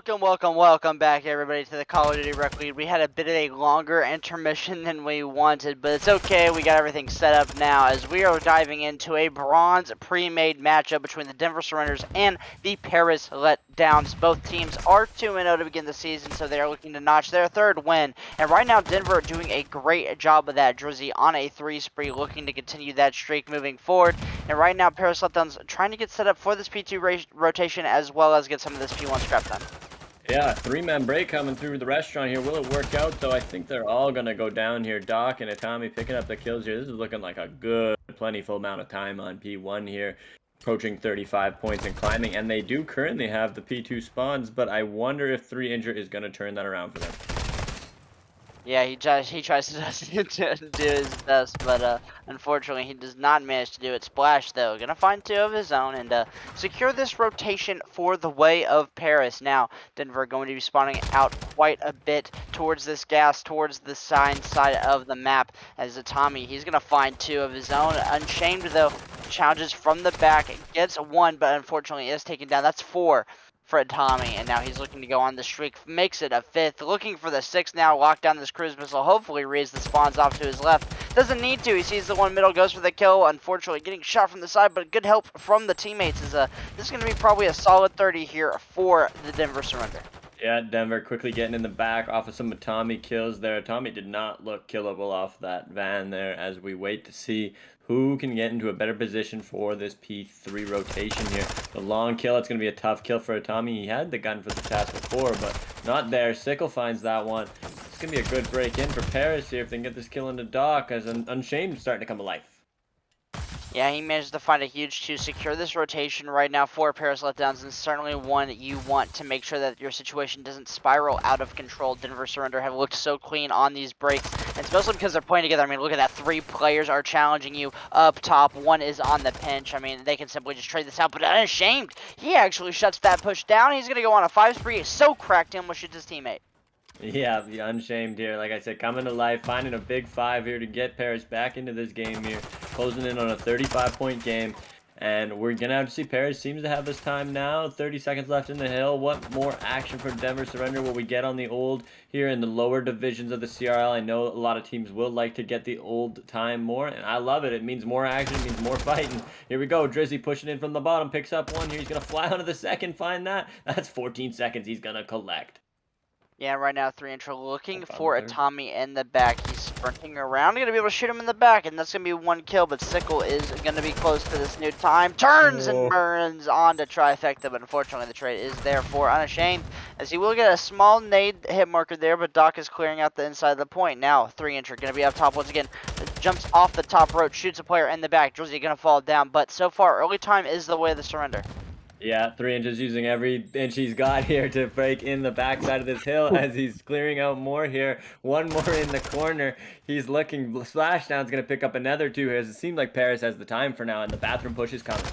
Welcome back, everybody, to the Call of Duty Rec League. We had a bit of a longer intermission than we wanted, but it's okay. We got everything set up now as we are diving into a bronze pre-made matchup between the Denver Surrenders and the Paris Letdowns. Both teams are 2-0 to begin the season, so they are looking to notch their third win. And right now, Denver are doing a great job of that. Drizzy on a 3 spree, looking to continue that streak moving forward. And right now, Paris Letdowns trying to get set up for this P2 rotation as well as get some of this P1 scrap done. Yeah, 3-man break coming through the restaurant here. Will it work out, though? I think they're all going to go down here. Doc and Atami picking up the kills here. This is looking like a good, plentiful amount of time on P1 here. Approaching 35 points and climbing. And they do currently have the P2 spawns, but I wonder if 3injure is going to turn that around for them. Yeah, he tries to do his best, but unfortunately he does not manage to do it. Splash, though, gonna find 2 of his own and secure this rotation for the way of Paris. Now, Denver going to be spawning out quite a bit towards this gas, towards the side of the map. As Atami, he's gonna find 2 of his own. Unshamed, though, challenges from the back, gets 1, but unfortunately is taken down. That's 4. For Tommy, and now he's looking to go on the streak, makes it a 5th, looking for the 6th now, lock down this cruise missile, hopefully raise the spawns off to his left, doesn't need to, he sees the one middle, goes for the kill, unfortunately getting shot from the side, but good help from the teammates, is this is going to be probably a solid 30 here for the Denver Surrender. Yeah, Denver quickly getting in the back off of some Atami kills there. Atami did not look killable off that van there as we wait to see who can get into a better position for this P3 rotation here. The long kill, it's going to be a tough kill for Atami. He had the gun for the task before, but not there. Sickle finds that one. It's going to be a good break in for Paris here if they can get this kill into Doc as Unshamed starting to come alive. Yeah, he managed to find a huge 2, secure this rotation right now for Paris Letdowns, and certainly one you want to make sure that your situation doesn't spiral out of control. Denver Surrender have looked so clean on these breaks, and it's mostly because they're playing together. I mean, look at that, 3 players are challenging you up top, 1 is on the pinch. I mean, they can simply just trade this out, but Unashamed, he actually shuts that push down. He's going to go on a 5 spree, so cracked him, which is his teammate. Yeah, the Unshamed here, like I said, coming to life, finding a big 5 here to get Paris back into this game here, closing in on a 35-point game, and we're going to have to see. Paris seems to have this time now, 30 seconds left in the hill. What more action for Denver Surrender will we get on the old here in the lower divisions of the CRL? I know a lot of teams will like to get the old time more, and I love it. It means more action, it means more fighting. Here we go, Drizzy pushing in from the bottom, picks up 1 here, he's going to fly onto the second, find that. That's 14 seconds he's going to collect. Yeah, right now 3inch looking for Atami in the back. He's sprinting around. Going to be able to shoot him in the back, and that's going to be 1 kill, but Sickle is going to be close to this new time. Turns and burns on to trifecta, but unfortunately the trade is there for Unashamed, as he will get a small nade hit marker there, but Doc is clearing out the inside of the point. Now 3inch going to be up top once again. Jumps off the top rope, shoots a player in the back. Drizzy going to fall down, but so far early time is the way of the surrender. Yeah, 3inch using every inch he's got here to break in the backside of this hill as he's clearing out more here. 1 more in the corner. He's looking. Splashdown's going to pick up another 2 here, as it seems like Paris has the time for now, and the bathroom push is coming.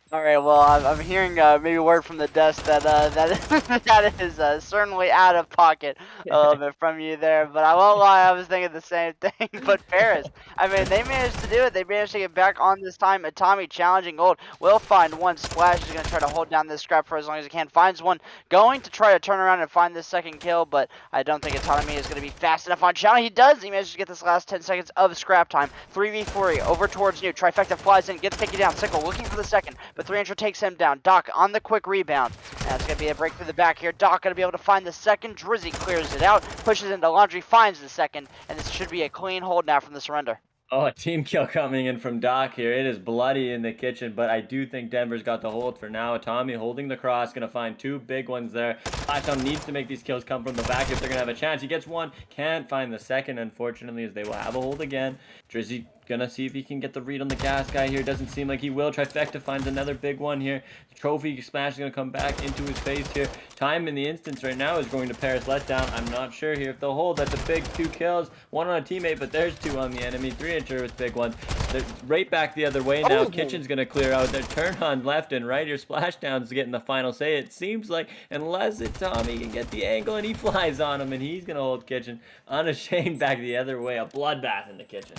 All right, well, I'm hearing maybe word from the desk that that is certainly out of pocket a little bit from you there, but I won't lie, I was thinking the same thing. But Paris, I mean, they managed to do it. They managed to get back on this time. Atami challenging Gold will find 1. Splash is going to try to hold down this scrap for as long as he can. Finds 1, going to try to turn around and find this 2nd kill, but I don't think Atami is going to be fast enough on challenge. He does. He manages to get this last 10 seconds of scrap time. 3v3 over towards New. Trifecta flies in, gets taken down. Sickle looking for the 2nd. But 3inch takes him down. Doc on the quick rebound. And it's going to be a break through the back here. Doc going to be able to find the 2nd. Drizzy clears it out, pushes into Laundry, finds the 2nd, and this should be a clean hold now from the Surrender. Oh, a team kill coming in from Doc here. It is bloody in the kitchen, but I do think Denver's got the hold for now. Tommy holding the cross, going to find 2 big ones there. Flashdown needs to make these kills come from the back if they're going to have a chance. He gets 1, can't find the 2nd, unfortunately, as they will have a hold again. Drizzy gonna see if he can get the read on the gas guy here. Doesn't seem like he will. Trifecta finds another big one here. Trophy smash is gonna come back into his face here. Time in the instance right now is going to Paris Letdown. I'm not sure here if they'll hold. That's a big 2 kills. 1 on a teammate, but there's 2 on the enemy. 3incher with big ones. They're right back the other way now. Kitchen's gonna clear out. They're turned on left and right. Your Splashdown's getting the final say. It seems like unless it's Tommy can get the angle and he flies on him and he's gonna hold Kitchen. Unashamed back the other way. A bloodbath in the kitchen.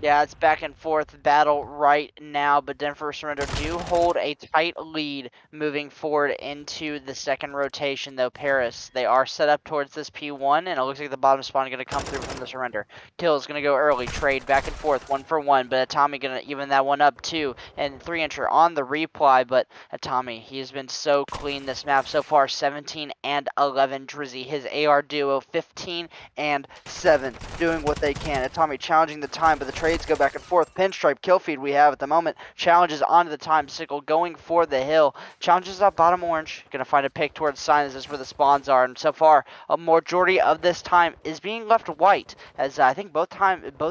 Yeah, it's back and forth battle right now, but Denver Surrender do hold a tight lead moving forward into the second rotation, though Paris, they are set up towards this P1, and it looks like the bottom spawn is going to come through from the Surrender. Kill is going to go early, trade back and forth, 1-for-1, but Atami going to even that one up too, and 3-incher on the reply, but Atami, he has been so clean this map so far, 17 and 11, Drizzy, his AR duo, 15 and 7, doing what they can. Atami challenging the time, but the trades go back and forth. Pinstripe kill feed we have at the moment. Challenges onto the time. Sickle going for the hill. Challenges up bottom orange. Gonna find a pick towards signs. This is where the spawns are. And so far, a majority of this time is being left white, as I think both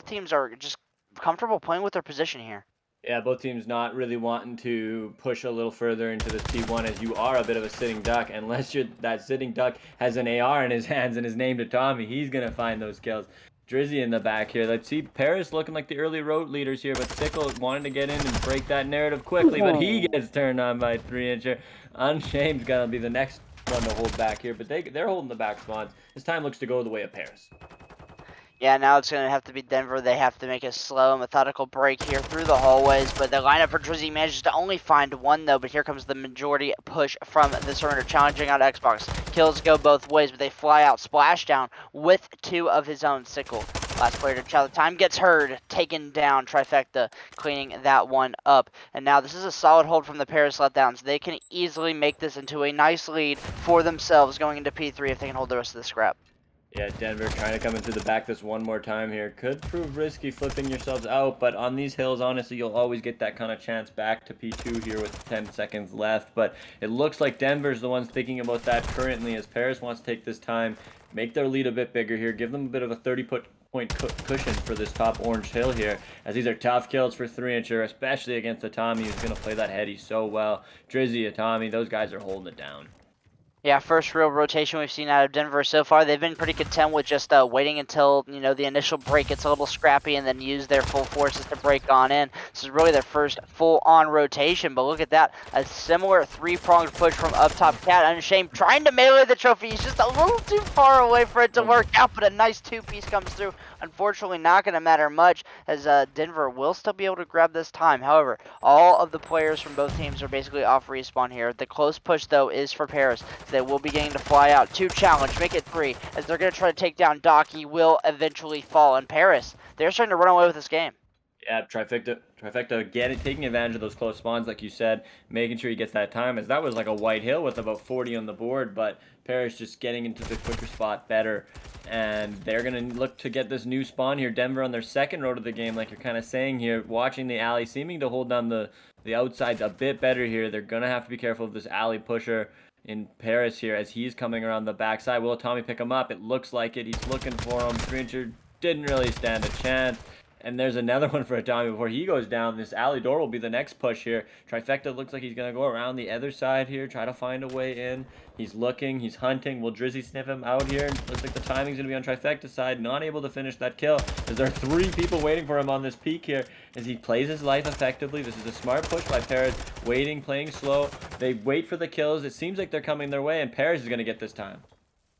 teams are just comfortable playing with their position here. Yeah, both teams not really wanting to push a little further into this P1, as you are a bit of a sitting duck. Unless that sitting duck has an AR in his hands and is named to Tommy, he's going to find those kills. Drizzy in the back here. Let's see, Paris looking like the early road leaders here, but Sickle wanted to get in and break that narrative quickly, but he gets turned on by 3-incher. Unshamed's going to be the next one to hold back here, but they're holding the back spawns. This time looks to go the way of Paris. Yeah, now it's going to have to be Denver. They have to make a slow, methodical break here through the hallways, but the lineup for Drizzy manages to only find one, though, but here comes the majority push from the Surrender, challenging out Xbox. Kills go both ways, but they fly out Splashdown with 2 of his own. Sickle, last player to challenge the time, gets heard, taken down, Trifecta cleaning that one up. And now this is a solid hold from the Paris Letdowns. They can easily make this into a nice lead for themselves going into P3 if they can hold the rest of the scrap. Yeah, Denver trying to come into the back this one more time here. Could prove risky flipping yourselves out, but on these hills, honestly, you'll always get that kind of chance back to P2 here with 10 seconds left. But it looks like Denver's the ones thinking about that currently, as Paris wants to take this time, make their lead a bit bigger here, give them a bit of a 30-point cushion for this top orange hill here, as these are tough kills for 3-incher, especially against Atami, who's going to play that heady so well. Drizzy, Atami, those guys are holding it down. Yeah, first real rotation we've seen out of Denver so far. They've been pretty content with just waiting until, the initial break gets a little scrappy and then use their full forces to break on in. This is really their first full-on rotation, but look at that. A similar 3-pronged push from up top. Cat Unshamed trying to melee the trophy. He's just a little too far away for it to work out, but a nice 2-piece comes through. Unfortunately, not going to matter much, as Denver will still be able to grab this time. However, all of the players from both teams are basically off respawn here. The close push, though, is for Paris. They will be getting to fly out. 2 challenge, make it 3, as they're going to try to take down Doc. He will eventually fall. And Paris, they're starting to run away with this game. Yeah, Trifecta taking advantage of those close spawns, like you said, making sure he gets that time, as that was like a white hill with about 40 on the board, but Paris just getting into the quicker spot better, and they're going to look to get this new spawn here. Denver on their second road of the game, like you're kind of saying here, watching the alley, seeming to hold down the outsides a bit better here. They're going to have to be careful of this alley pusher in Paris here, as he's coming around the backside. Will Tommy pick him up? It looks like it. He's looking for him. 3-incher didn't really stand a chance. And there's another one for Atami before he goes down. This alley door will be the next push here. Trifecta looks like he's going to go around the other side here, try to find a way in. He's looking, he's hunting. Will Drizzy sniff him out here? Looks like the timing's going to be on Trifecta's side. Not able to finish that kill, as there are 3 people waiting for him on this peak here, as he plays his life effectively. This is a smart push by Paris, waiting, playing slow. They wait for the kills. It seems like they're coming their way, and Paris is going to get this time.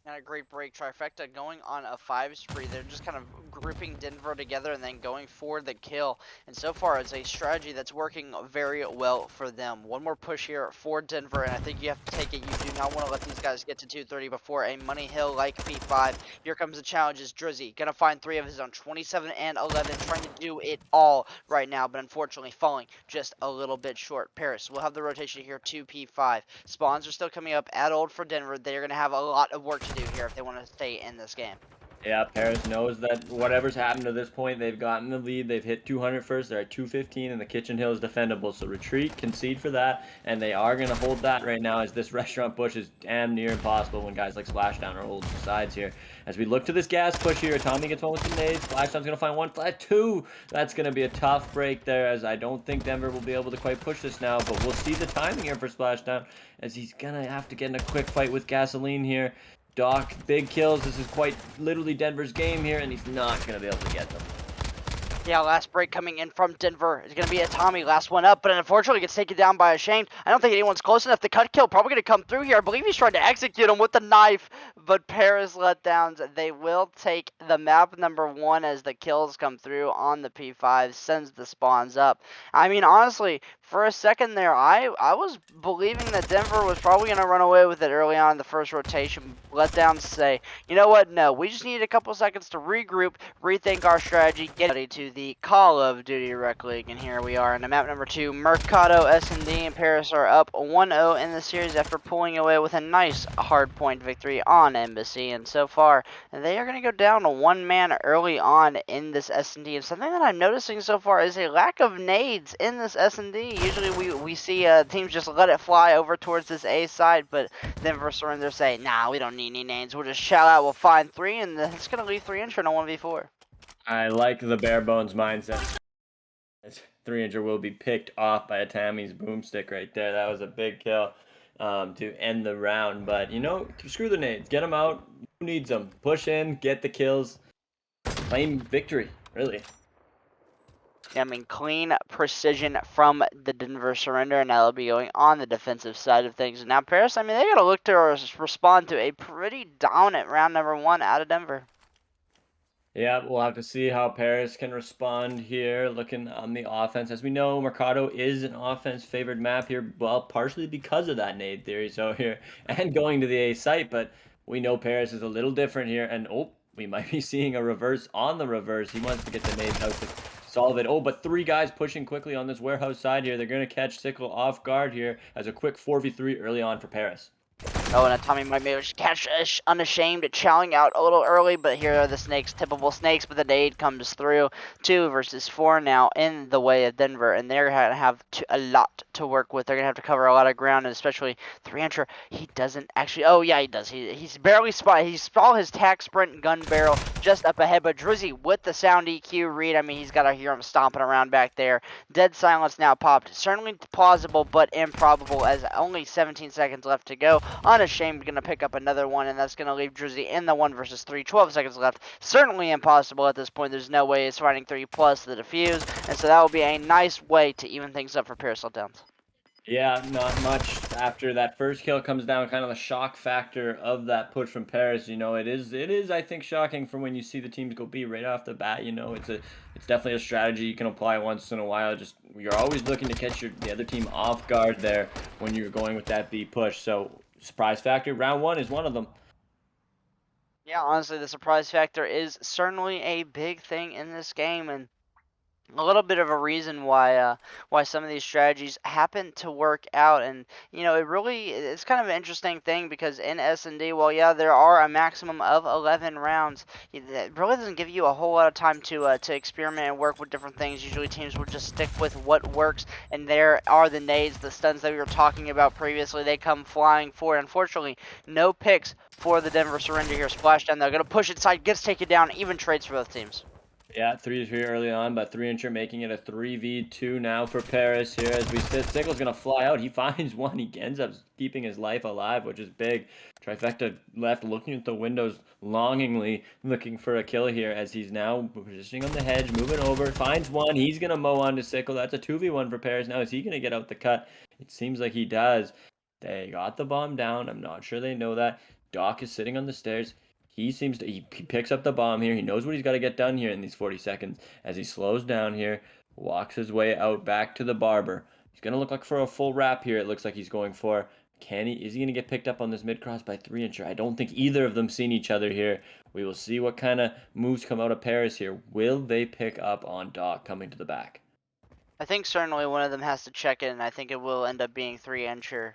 And a great break. Trifecta going on a 5 spree. They're just kind of grouping Denver together and then going for the kill. And so far, it's a strategy that's working very well for them. One more push here for Denver, and I think you have to take it. You do not want to let these guys get to 230 before a money hill like P5. Here comes the challenges. Drizzy gonna find 3 of his own. 27 and 11, trying to do it all right now, but unfortunately falling just a little bit short. Paris will have the rotation here to P5. Spawns are still coming up at old for Denver. They're gonna have a lot of work to do here if they want to stay in this game. Yeah, Paris knows that whatever's happened to this point, they've gotten the lead. They've hit 200 first. They're at 215, and the kitchen hill is defendable. So retreat, concede for that, and they are going to hold that right now, as this restaurant push is damn near impossible when guys like Splashdown are holding the sides here. As we look to this gas push here, Tommy gets one with the nades. Splashdown's going to find one, flat 2. That's going to be a tough break there, as I don't think Denver will be able to quite push this now, but we'll see the timing here for Splashdown, as he's going to have to get in a quick fight with Gasoline here. Doc, big kills. This is quite literally Denver's game here, and he's not going to be able to get them. Yeah, last break coming in from Denver is going to be a Tommy. Last one up, but unfortunately gets taken down by Ashamed. I don't think anyone's close enough. The cut kill probably going to come through here. I believe he's trying to execute him with the knife, but Paris Letdowns, they will take the map number 1 as the kills come through on the P5, sends the spawns up. I mean, honestly, for a second there, I was believing that Denver was probably going to run away with it early on in the first rotation. Letdowns say, you know what, no, we just need a couple seconds to regroup, rethink our strategy, get ready to the Call of Duty Rec League, and here we are in the map number 2. Mercado, S&D, and Paris are up 1-0 in the series after pulling away with a nice hard point victory on Embassy, and so far they are going to go down to 1 man early on in this S&D, and something that I'm noticing so far is a lack of nades in this S&D. Usually we see teams just let it fly over towards this A side, but Denver Surrender say, nah, we don't need any nades, we'll just shout out, we'll find 3, and it's going to leave 3-inch in a 1v4. I like the bare bones mindset. 3-incher will be picked off by a Tammy's boomstick right there. That was a big kill to end the round. But, you know, screw the nades. Get them out. Who needs them? Push in, get the kills. Claim victory, really. Yeah, I mean, clean precision from the Denver Surrender, and that'll be going on the defensive side of things. Now, Paris, I mean, they got to look to respond to a pretty dominant round number 1 out of Denver. Yeah, we'll have to see how Paris can respond here, looking on the offense. As we know, Mercado is an offense-favored map here, well, partially because of that nade theory, so here, and going to the A site, but we know Paris is a little different here, and oh, we might be seeing a reverse on the reverse. He wants to get the nade out to solve it. Oh, but 3 guys pushing quickly on this warehouse side here. They're going to catch Sickle off guard here as a quick 4v3 early on for Paris. Oh, and Tommy might be able to catch Unashamed chowing out a little early, but here are the snakes, typical snakes, but the nade comes through. 2 versus 4 now in the way of Denver, and they're going to have a lot to work with. They're going to have to cover a lot of ground, and especially 3-incher. He doesn't actually, oh yeah, he does. He's barely spotted. He saw his tack sprint gun barrel just up ahead, but Drizzy with the sound EQ read, I mean, he's got to hear him stomping around back there. Dead silence now popped. Certainly plausible, but improbable as only 17 seconds left to go. Unashamed gonna pick up another one, and that's gonna leave Drizzy in the 1 versus 3. 12 seconds left. Certainly impossible at this point. There's no way it's finding 3 plus the defuse, and so that will be a nice way to even things up for Paris Letdowns. Yeah, not much after that first kill comes down. Kind of the shock factor of that push from Paris. You know, it is I think shocking from when you see the teams go B right off the bat. You know, it's definitely a strategy you can apply once in a while. Just you're always looking to catch the other team off guard there when you're going with that B push. So surprise factor, round 1 is one of them. Yeah, honestly, the surprise factor is certainly a big thing in this game, and a little bit of a reason why some of these strategies happen to work out. And you know, it's kind of an interesting thing because in S&D, well, yeah, there are a maximum of 11 rounds. It really doesn't give you a whole lot of time to experiment and work with different things. Usually teams will just stick with what works, and there are the nades, the stuns that we were talking about previously. They come flying forward. Unfortunately, no picks for the Denver Surrender here. Splashdown, they're going to push inside, gets taken down, even trades for both teams. Yeah, 3-3 early on, but 3-incher making it a 3v2 now for Paris here. As we said, Sickle's going to fly out. He finds one. He ends up keeping his life alive, which is big. Trifecta left looking at the windows longingly, looking for a kill here as he's now positioning on the hedge, moving over, finds one. He's going to mow on to Sickle. That's a 2v1 for Paris. Now, is he going to get out the cut? It seems like he does. They got the bomb down. I'm not sure they know that. Doc is sitting on the stairs. He picks up the bomb here. He knows what he's got to get done here in these 40 seconds. As he slows down here, walks his way out back to the barber. He's going to look like for a full wrap here. It looks like he's going for. Is he going to get picked up on this mid-cross by 3-incher? I don't think either of them seen each other here. We will see what kind of moves come out of Paris here. Will they pick up on Doc coming to the back? I think certainly one of them has to check in, and I think it will end up being 3-incher.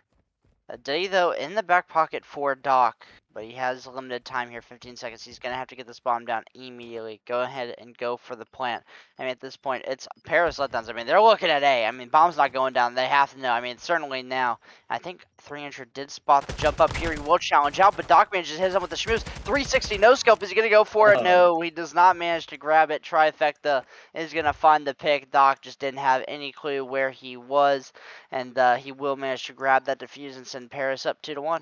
Day, though, in the back pocket for Doc, but he has limited time here, 15 seconds. He's going to have to get this bomb down immediately. Go ahead and go for the plant. I mean, at this point, it's Paris Letdowns. I mean, they're looking at A. I mean, bomb's not going down. They have to know. I mean, certainly now. I think 3-incher did spot the jump up here. He will challenge out, but Doc manages to hit him with the schmooze. 360 no scope. Is he going to go for it? No, he does not manage to grab it. Trifecta is going to find the pick. Doc just didn't have any clue where he was, and he will manage to grab that defuse and send Paris up 2-1.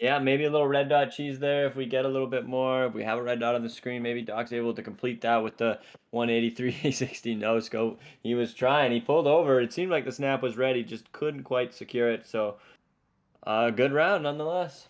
Yeah, maybe a little red dot cheese there if we get a little bit more. If we have a red dot on the screen, maybe Doc's able to complete that with the 183 60 no scope. He was trying. He pulled over. It seemed like the snap was ready, just couldn't quite secure it. So, good round nonetheless.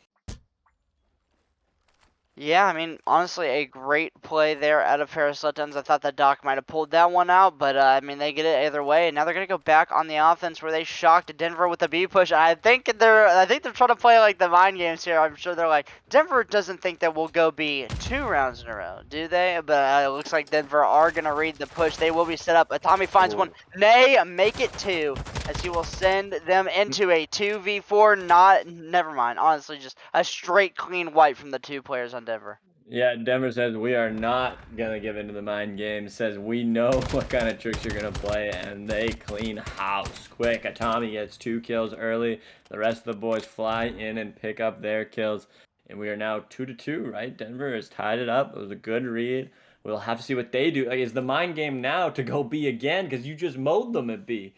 Yeah, I mean, honestly, a great play there out of Paris Letdowns. I thought that Doc might have pulled that one out, but I mean, they get it either way. And now they're gonna go back on the offense where they shocked Denver with a B push. I think they're trying to play like the mind games here. I'm sure they're like, Denver doesn't think that we'll go B 2 rounds in a row, do they? But it looks like Denver are gonna read the push. They will be set up. Tommy finds one. Ooh. Nay, make it 2. As he will send them into a 2v4. Never mind. Honestly, just a straight clean wipe from the 2 players on Denver. Yeah, Denver says we are not gonna give into the mind game. Says we know what kind of tricks you're gonna play, and they clean house quick. Tommy gets 2 kills early. The rest of the boys fly in and pick up their kills, and we are now 2-2. Right? Denver has tied it up. It was a good read. We'll have to see what they do. Like, is the mind game now to go B again? Because you just mowed them at B.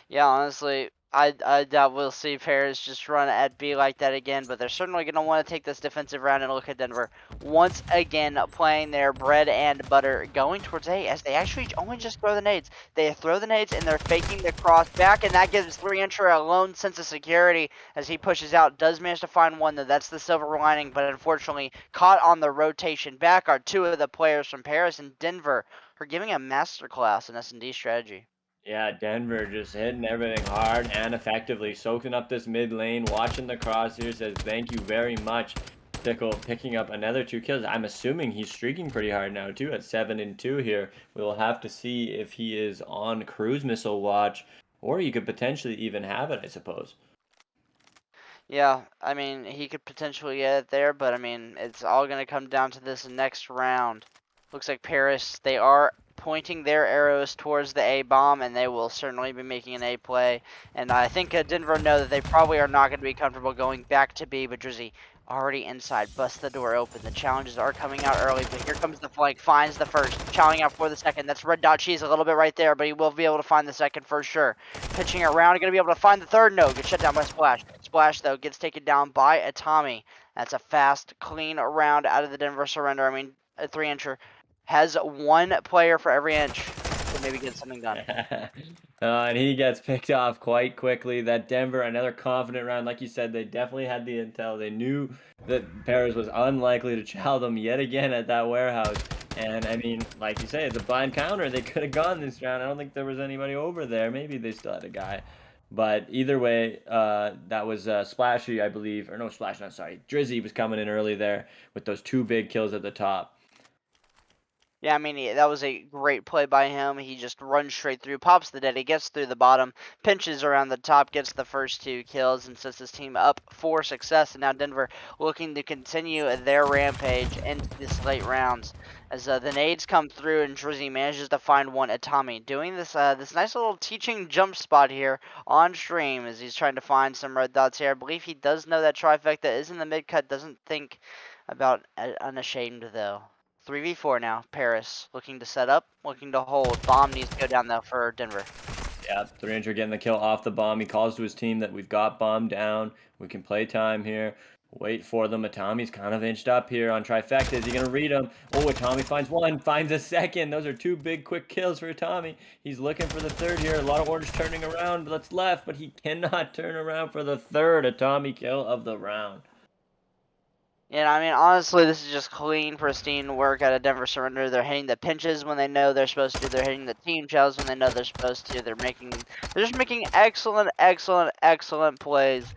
Yeah, honestly, I doubt we'll see Paris just run at B like that again, but they're certainly going to want to take this defensive round and look at Denver once again playing their bread and butter, going towards A as they actually only just throw the nades. They throw the nades and they're faking the cross back, and that gives 3-incher a lone sense of security as he pushes out. Does manage to find one, though. That's the silver lining, but unfortunately caught on the rotation back are 2 of the players from Paris and Denver are giving a masterclass in S&D strategy. Yeah, Denver just hitting everything hard and effectively, soaking up this mid lane, watching the cross here, says thank you very much. Tickle picking up another 2 kills. I'm assuming he's streaking pretty hard now too at 7-2 here. We will have to see if he is on cruise missile watch, or he could potentially even have it, I suppose. Yeah, I mean, he could potentially get it there, but I mean, it's all going to come down to this next round. Looks like Paris, they are pointing their arrows towards the A bomb, and they will certainly be making an A play. And I think Denver know that they probably are not going to be comfortable going back to B, but Drizzy already inside, busts the door open. The challenges are coming out early, but here comes the flank, finds the first, challenging out for the second. That's red dot cheese a little bit right there, but he will be able to find the second for sure. Pitching around, going to be able to find the third. No, gets shut down by Splash. Splash, though, gets taken down by a Tommy. That's a fast, clean round out of the Denver surrender. I mean, a 3-incher has 1 player for every inch to maybe get something done. And he gets picked off quite quickly. That Denver, another confident round. Like you said, they definitely had the intel. They knew that Paris was unlikely to chow them yet again at that warehouse. And I mean, like you say, it's a blind counter. They could have gone this round. I don't think there was anybody over there. Maybe they still had a guy. But either way, that was Splashy, I believe. Or no, Splash, not sorry. Drizzy was coming in early there with those 2 big kills at the top. Yeah, I mean, that was a great play by him. He just runs straight through, pops the dead, he gets through the bottom, pinches around the top, gets the first 2 kills, and sets his team up for success. And now Denver looking to continue their rampage into this late rounds. As the nades come through and Drizzy manages to find one at Tommy. Doing this this nice little teaching jump spot here on stream as he's trying to find some red dots here. I believe he does know that trifecta is in the mid cut, doesn't think about unashamed though. 3v4 now. Paris looking to set up, looking to hold. Bomb needs to go down though for Denver. Yeah, 300 getting the kill off the bomb. He calls to his team that we've got bomb down. We can play time here. Wait for them. Atami's kind of inched up here on trifecta. Is he going to read them? Oh, Atami finds one, finds a second. Those are 2 big quick kills for Atami. He's looking for the third here. A lot of orders turning around. That's left, but he cannot turn around for the third Atami kill of the round. Yeah, I mean, honestly, this is just clean, pristine work out of Denver Surrender. They're hitting the pinches when they know they're supposed to. They're hitting the team chows when they know they're supposed to. They're just making excellent, excellent, excellent plays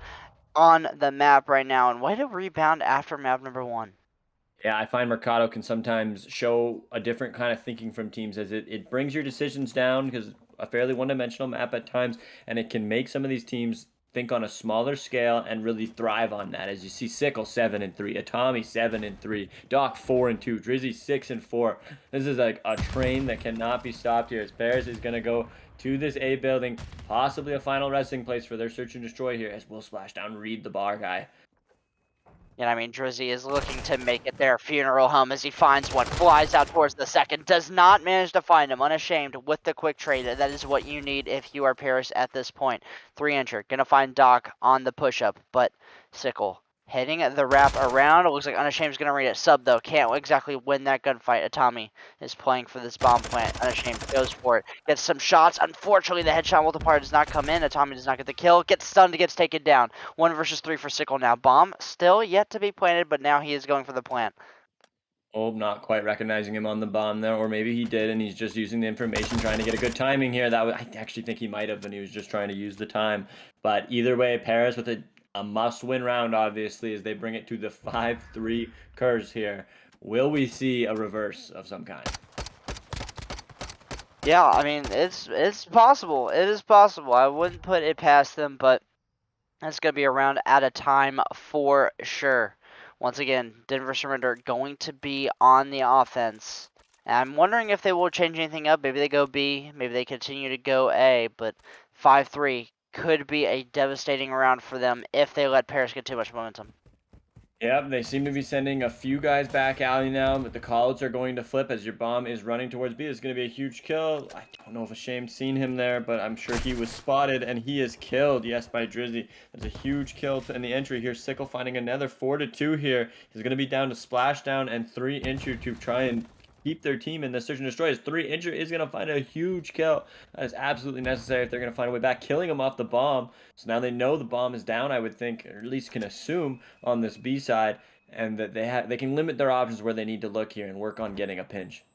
on the map right now. And way to rebound after map number 1. Yeah, I find Mercado can sometimes show a different kind of thinking from teams as it brings your decisions down because a fairly one-dimensional map at times, and it can make some of these teams think on a smaller scale and really thrive on that. As you see, Sickle 7-3, Atami 7-3, Doc 4-2, Drizzy 6-4. This is like a train that cannot be stopped here. As Paris is gonna go to this A building, possibly a final resting place for their search and destroy here. As we'll splash down, read the bar guy. And I mean, Drizzy is looking to make it their funeral home as he finds one, flies out towards the second, does not manage to find him, unashamed with the quick trade. That is what you need if you are Paris at this point. 3-incher, gonna find Doc on the push-up, but Sickle hitting the wrap around. It looks like Unashamed's gonna read it. Sub though, can't exactly win that gunfight. Atami is playing for this bomb plant. Unashamed goes for it, gets some shots. Unfortunately, the headshot multiplier does not come in. Atami does not get the kill, gets stunned, gets taken down. 1 versus 3 for Sickle now. Bomb still yet to be planted, but now he is going for the plant. Oh, not quite recognizing him on the bomb there, or maybe he did, and he's just using the information, trying to get a good timing here. I actually think he might have, and he was just trying to use the time. But either way, Paris with a must-win round, obviously, as they bring it to the 5-3 curse here. Will we see a reverse of some kind? Yeah, I mean, it's possible. It is possible. I wouldn't put it past them, but that's going to be a round at a time for sure. Once again, Denver Surrender going to be on the offense. And I'm wondering if they will change anything up. Maybe they go B. Maybe they continue to go A. But 5-3 could be a devastating round for them if they let Paris get too much momentum. Yep, they seem to be sending a few guys back alley now, but the callouts are going to flip as your bomb is running towards B. It's going to be a huge kill. I don't know if Ashamed seen him there, but I'm sure he was spotted, and he is killed, yes, by Drizzy. That's a huge kill in the entry here. Sickle finding another 4-2 here. He's going to be down to Splashdown and 3-incher to try and keep their team in the search and destroy. His 3-incher is going to find a huge kill. That is absolutely necessary if they're going to find a way back, killing him off the bomb. So now they know the bomb is down, I would think, or at least can assume on this B side, and that they can limit their options where they need to look here and work on getting a pinch.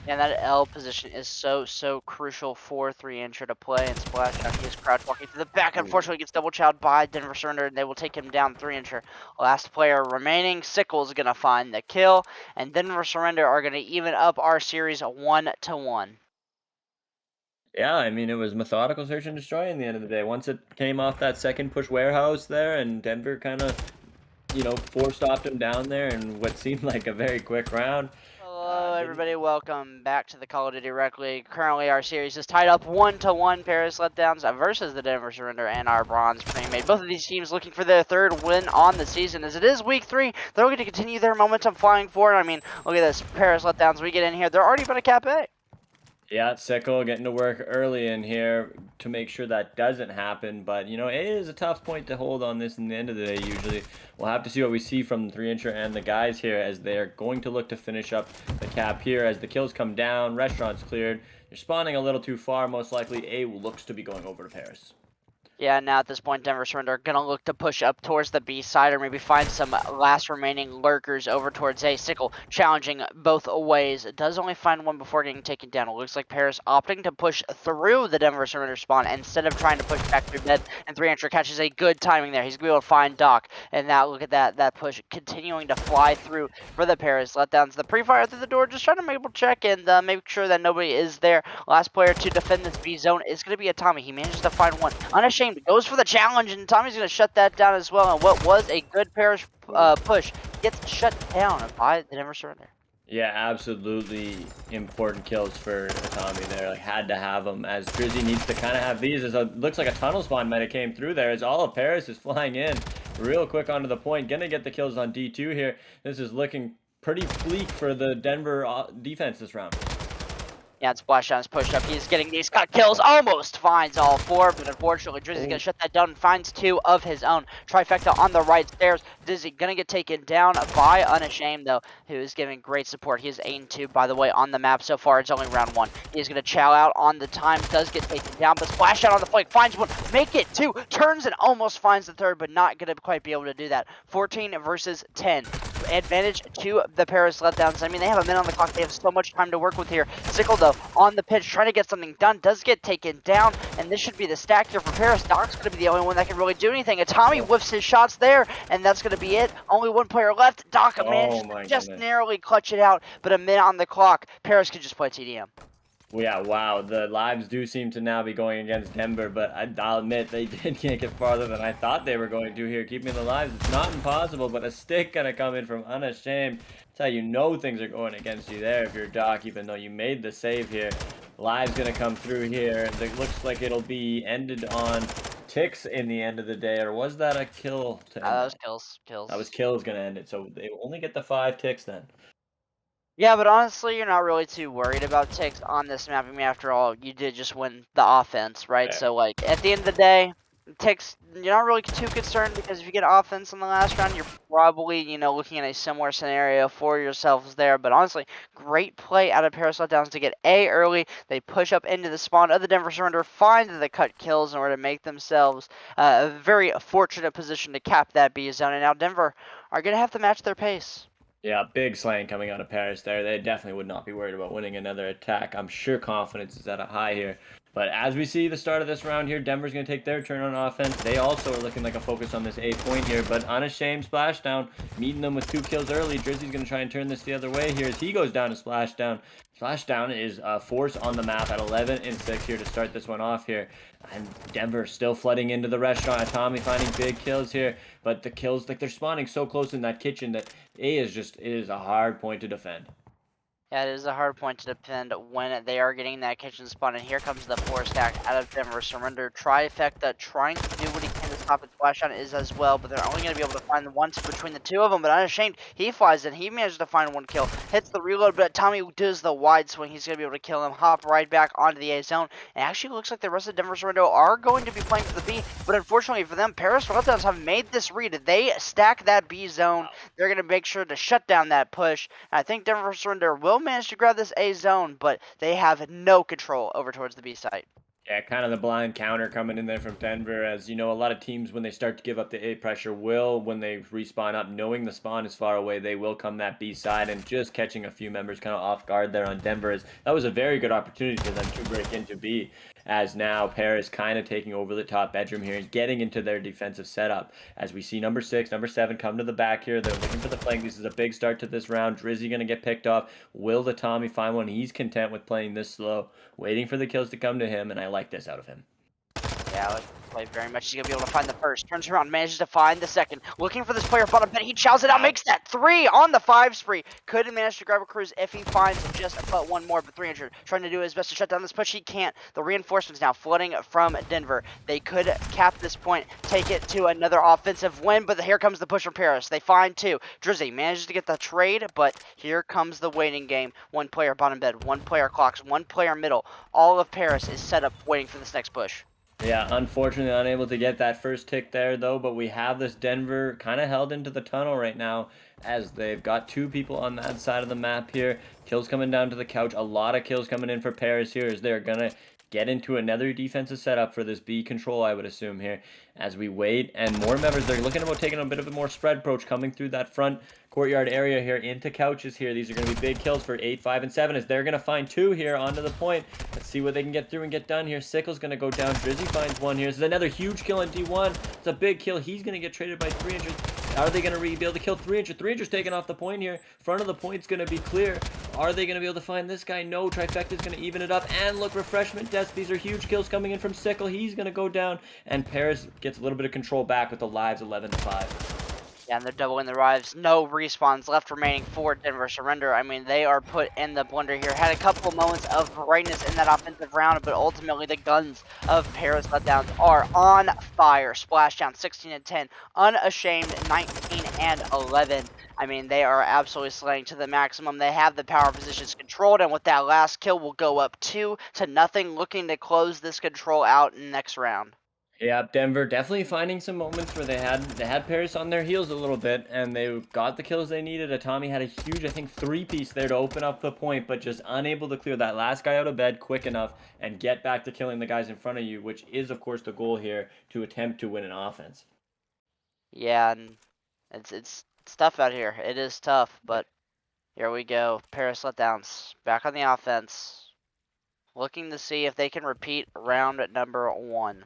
And that L position is so crucial for 3-incher to play and Splashdown. He is crouch walking to the back. Unfortunately, gets double chowed by Denver Surrender, and they will take him down. 3-incher. Last player remaining. Sickle's going to find the kill, and Denver Surrender are going to even up our series 1-1. Yeah, I mean, it was methodical search and destroy in the end of the day. Once it came off that second push warehouse there, and Denver kind of, four-stopped him down there in what seemed like a very quick round. Hello, everybody. Welcome back to the Call of Duty Rec League. Currently, our series is tied up 1-1. Paris Letdowns versus the Denver Surrender and our Bronze Premade. Both of these teams looking for their third win on the season. As it is week 3, they're going to continue their momentum flying forward. I mean, look at this. Paris Letdowns, we get in here. They're already been a Cap A. Yeah, Sickle getting to work early in here to make sure that doesn't happen. But, it is a tough point to hold on this in the end of the day, usually. We'll have to see what we see from the 3-incher and the guys here as they're going to look to finish up the cap here. As the kills come down, restaurant's cleared. You're spawning a little too far, most likely. A looks to be going over to Paris. Yeah, now at this point, Denver Surrender are going to look to push up towards the B side or maybe find some last remaining lurkers over towards A. Sickle challenging both ways. Does only find one before getting taken down. It looks like Paris opting to push through the Denver Surrender spawn instead of trying to push back through mid. And 3-incher catches a good timing there. He's going to be able to find Doc. And now look at that push continuing to fly through for the Paris Letdowns. The pre-fire through the door, just trying to make able to check and make sure that nobody is there. Last player to defend this B zone is going to be Atami. He manages to find one. Unashamed goes for the challenge, and Tommy's going to shut that down as well. And what was a good Paris push gets shut down by the Denver Surrender. Yeah, absolutely important kills for Tommy there. Like, had to have them, as Drizzy needs to kind of have these. As looks like a tunnel spawn might have came through there, as all of Paris is flying in real quick onto the point. Gonna get the kills on D2 here. This is looking pretty bleak for the Denver defense this round. Yeah, and Splashdown is pushed up. He's getting these cut kills. Almost finds all 4, but unfortunately, Drizzy's going to shut that down and finds 2 of his own. Trifecta on the right stairs. Dizzy going to get taken down by Unashamed, though, who is giving great support. He is 8-2, by the way, on the map so far. It's only round 1. He's going to chow out on the time. Does get taken down, but Splashdown on the flank finds one. Make it 2. Turns and almost finds the third, but not going to quite be able to do that. 14 versus 10. Advantage to the Paris Letdowns. I mean, they have a minute on the clock. They have so much time to work with here. Sickle, though, on the pitch, trying to get something done. Does get taken down, and this should be the stack here for Paris. Doc's going to be the only one that can really do anything. Atami whiffs his shots there, and that's going to be it. Only one player left. Doc manages to just narrowly clutch it out, but a minute on the clock. Paris could just play TDM. Well, yeah, wow. The lives do seem to now be going against Denver, but I'll admit they can't get farther than I thought they were going to here. Keeping the lives, it's not impossible, but a stick gonna come in from Unashamed. That's how you know things are going against you there if you're Doc, even though you made the save here. Lives gonna come through here. It looks like it'll be ended on ticks in the end of the day, or was that a kill to end That was that? kills, That was kills. kills gonna end it, so they only get the 5 ticks then. Yeah, but honestly, you're not really too worried about ticks on this map. I mean, after all, you did just win the offense, right? Yeah. So, like, at the end of the day, ticks, you're not really too concerned because if you get offense in the last round, you're probably, looking at a similar scenario for yourselves there. But honestly, great play out of Paris Letdowns to get A early. They push up into the spawn of the Denver Surrender, find the cut kills in order to make themselves a very fortunate position to cap that B zone. And now Denver are going to have to match their pace. Yeah, big slaying coming out of Paris there. They definitely would not be worried about winning another attack. I'm sure confidence is at a high here. But as we see the start of this round here, Denver's going to take their turn on offense. They also are looking like a focus on this A point here, but unashamed splashdown, meeting them with 2 kills early. Drizzy's going to try and turn this the other way here as he goes down to splashdown. Splashdown is a force on the map at 11 and 6 here to start this one off here. And Denver still flooding into the restaurant. Tommy finding big kills here, but the kills, like they're spawning so close in that kitchen that A is just, it is a hard point to defend. Yeah, it is a hard point to defend when they are getting that kitchen spawn. And here comes the 4 stack out of Denver Surrender. Trifecta trying to do what he can to stop it. Splashdown is as well, but they're only going to be able to find the one between the two of them. But unashamed, he flies in. He managed to find 1 kill. Hits the reload, but Tommy does the wide swing. He's going to be able to kill him. Hop right back onto the A zone. And actually looks like the rest of Denver Surrender are going to be playing for the B. But unfortunately for them, Paris Letdowns have made this read. They stack that B zone. They're going to make sure to shut down that push. And I think Denver Surrender will manage to grab this A zone, but they have no control over towards the B site. Yeah, kind of the blind counter coming in there from Denver. As you know, a lot of teams, when they start to give up the A pressure, will, when they respawn up, knowing the spawn is far away, they will come that B side, and just catching a few members kind of off guard there on Denver. That was a very good opportunity for them to break into B, as now Paris kind of taking over the top bedroom here and getting into their defensive setup. As we see number 6, number 7 come to the back here. They're looking for the flank. This is a big start to this round. Drizzy going to get picked off. Will the Tommy find one? He's content with playing this slow, waiting for the kills to come to him, and I like this out of him. Yeah, I like the play very much. He's going to be able to find the first. Turns around, manages to find the second. Looking for this player bottom pit. He chows it out, makes that 3 on the 5 spree. Could manage to grab a cruise if he finds just but 1 more, but 300. Trying to do his best to shut down this push. He can't. The reinforcements now flooding from Denver. They could cap this point, take it to another offensive win, but here comes the push from Paris. They find 2. Drizzy manages to get the trade, but here comes the waiting game. 1 player bottom bed, 1 player clocks, 1 player middle. All of Paris is set up waiting for this next push. Yeah, unfortunately unable to get that first tick there, though, but we have this Denver kind of held into the tunnel right now, as they've got 2 people on that side of the map here. Kills coming down to the couch. A lot of kills coming in for Paris here, as they're going to get into another defensive setup for this B control, I would assume, here, as we wait. And more members, they're looking about taking a bit of a more spread approach, coming through that front courtyard area here into couches here. These are going to be big kills for 8, 5, and 7, as they're going to find 2 here onto the point. Let's see what they can get through and get done here. Sickle's going to go down. Drizzy finds 1 here. This is another huge kill on D1. It's a big kill. He's going to get traded by 300. Are they going to be able to kill 300? 300's taking off the point here. Front of the point's going to be clear. Are they going to be able to find this guy? No. Trifecta's going to even it up. And look, refreshment deaths. These are huge kills coming in from Sickle. He's going to go down. And Paris gets a little bit of control back with the lives 11-5. Yeah, and they're doubling the lives. No respawns left remaining for Denver Surrender. I mean, they are put in the blender here. Had a couple moments of brightness in that offensive round, but ultimately the guns of Paris Letdowns are on fire. Splashdown 16-10, unashamed 19-11. I mean, they are absolutely slaying to the maximum. They have the power positions controlled, and with that last kill, will go up 2-0, looking to close this control out in the next round. Yeah, Denver definitely finding some moments where they had Paris on their heels a little bit, and they got the kills they needed. Tommy had a huge, I think, 3-piece there to open up the point, but just unable to clear that last guy out of bed quick enough and get back to killing the guys in front of you, which is, of course, the goal here, to attempt to win an offense. Yeah, and it's tough out here. It is tough, but here we go. Paris Letdowns back on the offense, looking to see if they can repeat round number 1.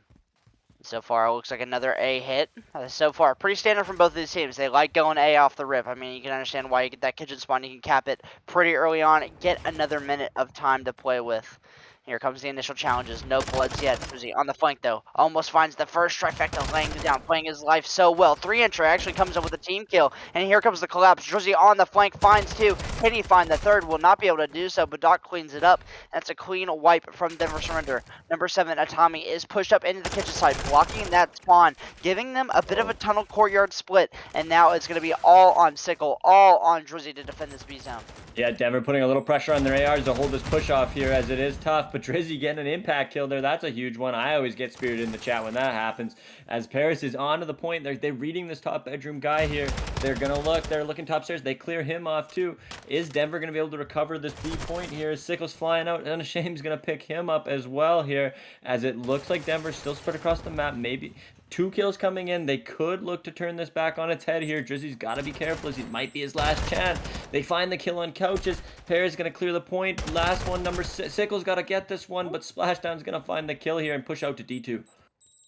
So far, it looks like another A hit. So far, pretty standard from both of these teams. They like going A off the rip. I mean, you can understand why you get that kitchen spawn. You can cap it pretty early on. Get another minute of time to play with. Here comes the initial challenges. No bloods yet. Drizzy on the flank, though. Almost finds the first trifecta, laying it down, playing his life so well. 3-entry actually comes up with a team kill. And here comes the collapse. Drizzy on the flank finds 2. Can he find the third? Will not be able to do so, but Doc cleans it up. That's a clean wipe from Denver Surrender. Number 7, Atami, is pushed up into the kitchen side. blocking that spawn, giving them a bit of a tunnel courtyard split, and now it's going to be all on Sickle, all on Drizzy to defend this B zone. Yeah, Denver putting a little pressure on their ARs to hold this push off here, as it is tough, but Drizzy getting an impact kill there, that's a huge one. I always get spirited in the chat when that happens, as Paris is on to the point. They're reading this top bedroom guy here. They're gonna look, they're looking top stairs, they clear him off too. Is Denver gonna be able to recover this B point here? Sickle's flying out, Unashamed's gonna pick him up as well here, as it looks like Denver's still spread across the map. Maybe 2 kills coming in. They could look to turn this back on its head here. Drizzy's got to be careful, as it might be his last chance. They find the kill on couches. Paris going to clear the point. Last one, number 6. Sickle's got to get this one, but Splashdown's going to find the kill here and push out to D2.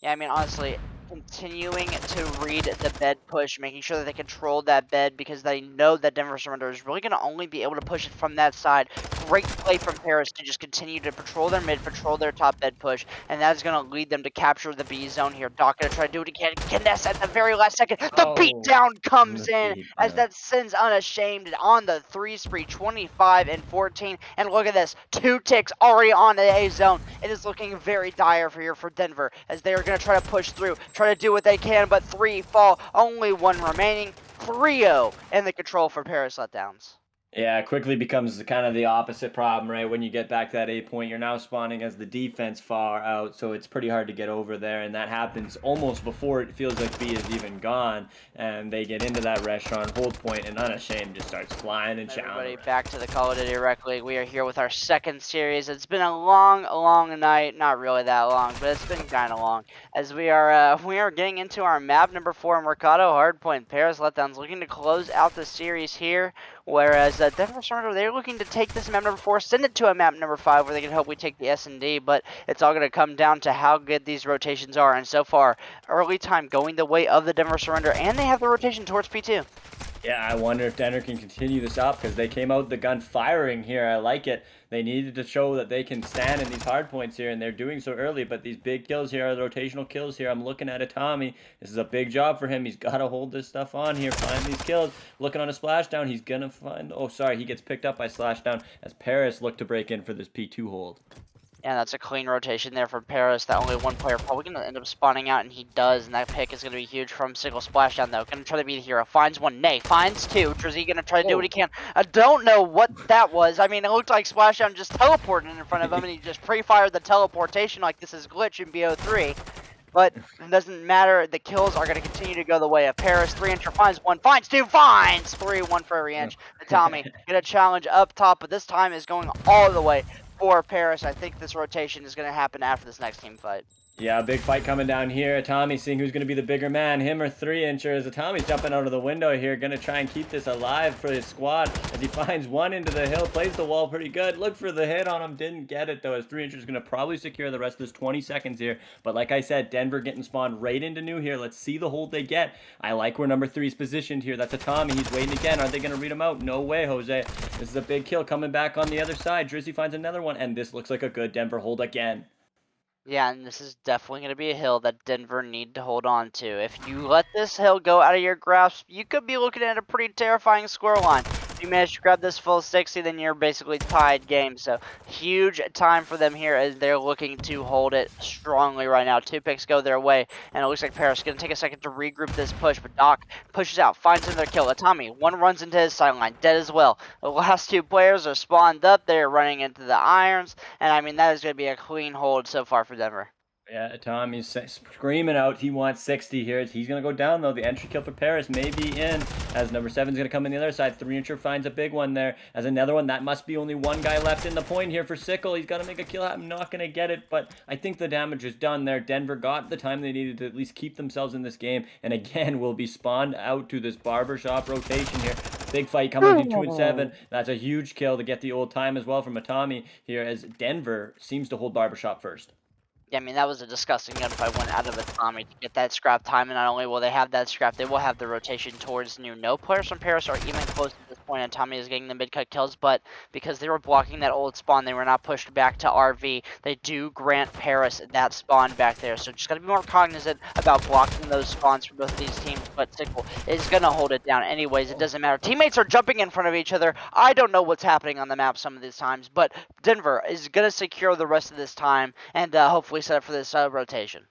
Yeah, I mean, honestly, continuing to read the bed push, making sure that they control that bed, because they know that Denver Surrender is really going to only be able to push it from that side. Great play from Paris to just continue to patrol their mid, patrol their top bed push, and that is going to lead them to capture the B zone here. Doc going to try to do it again. Kiness at the very last second. The beatdown comes in as that sends Unashamed on the 3 spree, 25 and 14. And look at this, 2 ticks already on the A zone. It is looking very dire for Denver, as they are going to try to push through, try to do what they can, but 3 fall, only 1 remaining. 3-0 in the control for Paris Letdowns. Yeah, it quickly becomes kind of the opposite problem, right? When you get back to that A point, you're now spawning as the defense far out, so it's pretty hard to get over there, and that happens almost before it feels like B is even gone, and they get into that restaurant, hold point, and Unashamed just starts flying and chowing. Everybody back to the Call of Duty Rec League. We are here with our second series. It's been a long night. Not really that long, but it's been kind of long, as we are getting into our map number 4, Mercado Hardpoint. Paris Letdowns looking to close out the series here, whereas Denver Surrender, they're looking to take this map number 4, send it to a map number 5 where they can hopefully take the S&D, but it's all going to come down to how good these rotations are. And so far, early time going the way of the Denver Surrender, and they have the rotation towards P2. Yeah, I wonder if Denver can continue this up, because they came out the gun firing here. I like it. They needed to show that they can stand in these hard points here, and they're doing so early. But these big kills here are the rotational kills here. I'm looking at a Tommy. This is a big job for him. He's got to hold this stuff on here, find these kills. Looking on a Splashdown, he's going to find... Oh, sorry, he gets picked up by Splashdown as Paris looked to break in for this P2 hold. Yeah, that's a clean rotation there from Paris. That only one player probably going to end up spawning out, and he does. And that pick is going to be huge from Sickle Splashdown, though. Going to try to be the hero. Finds one. Nay. Finds 2. Drizzy going to try to do what he can. I don't know what that was. I mean, it looked like Splashdown just teleported in front of him, and he just pre-fired the teleportation like this is glitch in BO3. But it doesn't matter. The kills are going to continue to go the way of Paris. 3-incher finds 1, finds 2, finds 3, 1 for every inch. The Tommy get a challenge up top, but this time is going all the way for Paris. I think this rotation is going to happen after this next team fight. Yeah, a big fight coming down here. Tommy seeing who's going to be the bigger man, him or 3-incher, as Tommy's jumping out of the window here, going to try and keep this alive for his squad as he finds one into the hill, plays the wall pretty good. Look for the hit on him, didn't get it though, as 3-incher is going to probably secure the rest of this 20 seconds here. But like I said, Denver getting spawned right into new here. Let's see the hold they get. I like where number 3 is positioned here. That's a Tommy. He's waiting again. Are they going to read him out? No way, Jose. This is a big kill coming back on the other side. Drizzy finds another one, and this looks like a good Denver hold again. Yeah, and this is definitely going to be a hill that Denver need to hold on to. If you let this hill go out of your grasp, you could be looking at a pretty terrifying scoreline. If you manage to grab this full 60, then you're basically tied game. So, huge time for them here as they're looking to hold it strongly right now. 2 picks go their way, and it looks like Paris is going to take a second to regroup this push, but Doc pushes out, finds another kill. Atami, one runs into his sideline, dead as well. The last 2 players are spawned up. They're running into the irons, and I mean, that is going to be a clean hold so far for Denver. Yeah, Tommy's screaming out he wants 60 here. He's going to go down, though. The entry kill for Paris may be in, as number 7 is going to come in the other side. 3-incher finds a big one there. As another one, that must be only one guy left in the point here for Sickle. He's got to make a kill. I'm not going to get it, but I think the damage is done there. Denver got the time they needed to at least keep themselves in this game, and again, will be spawned out to this barbershop rotation here. Big fight coming between 2 and 7. That's a huge kill to get the old time as well from Atami here, as Denver seems to hold barbershop first. Yeah, I mean, that was a disgusting gunfight went out of Atami to get that scrap time, and not only will they have that scrap, they will have the rotation towards new. No players from Paris are even close at this point, and Tommy is getting the mid-cut kills, but because they were blocking that old spawn, they were not pushed back to RV. They do grant Paris that spawn back there, so just got to be more cognizant about blocking those spawns for both of these teams, but Sickle is going to hold it down anyways. It doesn't matter. Teammates are jumping in front of each other. I don't know what's happening on the map some of these times, but Denver is going to secure the rest of this time, and hopefully set up for this rotation.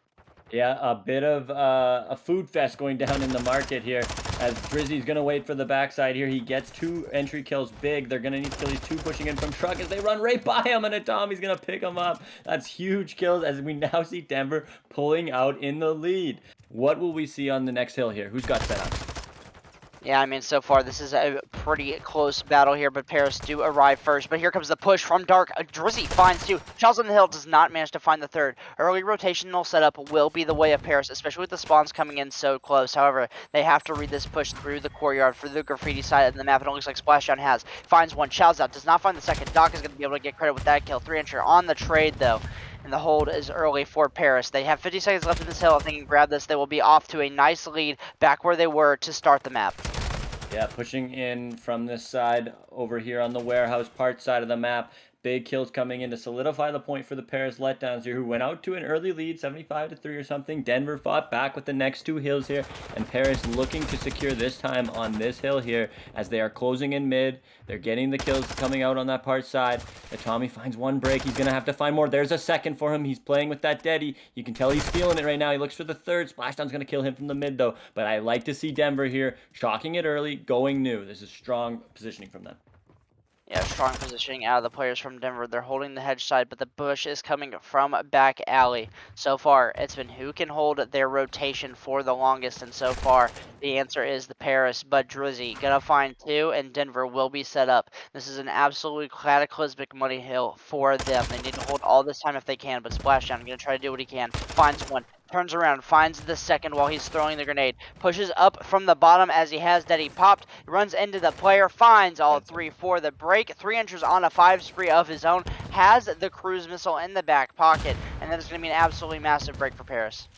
Yeah, a bit of a food fest going down in the market here as Drizzy's going to wait for the backside here. He gets 2 entry kills big. They're going to need to kill these 2 pushing in from truck as they run right by him, and Tommy's going to pick him up. That's huge kills as we now see Denver pulling out in the lead. What will we see on the next hill here? Who's got set up? Yeah, I mean, so far this is a pretty close battle here, but Paris do arrive first. But here comes the push from Dark. Drizzy finds 2. Charles on the hill does not manage to find the 3rd. Early rotational setup will be the way of Paris, especially with the spawns coming in so close. However, they have to read this push through the courtyard for the graffiti side of the map. It looks like Splashdown has. Finds 1. Chow's out. Does not find the 2nd. Doc is going to be able to get credit with that kill. 3-incher on the trade, though. And the hold is early for Paris. They have 50 seconds left in this hill. If they can grab this, they will be off to a nice lead back where they were to start the map. Yeah, pushing in from this side over here on the warehouse part side of the map. Big kills coming in to solidify the point for the Paris Letdowns here, who went out to an early lead, 75-3 or something. Denver fought back with the next 2 hills here, and Paris looking to secure this time on this hill here as they are closing in mid. They're getting the kills coming out on that part side. Tommy finds 1 break. He's going to have to find more. There's a 2nd for him. He's playing with that Deddy. You can tell he's feeling it right now. He looks for the 3rd. Splashdown's going to kill him from the mid, though. But I like to see Denver here, chalking it early, going new. This is strong positioning from them. Yeah, strong positioning out of the players from Denver. They're holding the hedge side, but the push is coming from back alley. So far, it's been who can hold their rotation for the longest, and so far, the answer is the Paris, but Drizzy gonna find 2, and Denver will be set up. This is an absolutely cataclysmic money hill for them. They need to hold all this time if they can, but Splashdown gonna try to do what he can. Finds 1. Turns around, finds the 2nd while he's throwing the grenade. Pushes up from the bottom as he has Deddy popped. Runs into the player, finds all 3 for the break. 3 inches on a 5 spree of his own. Has the cruise missile in the back pocket. And then it's going to be an absolutely massive break for Paris.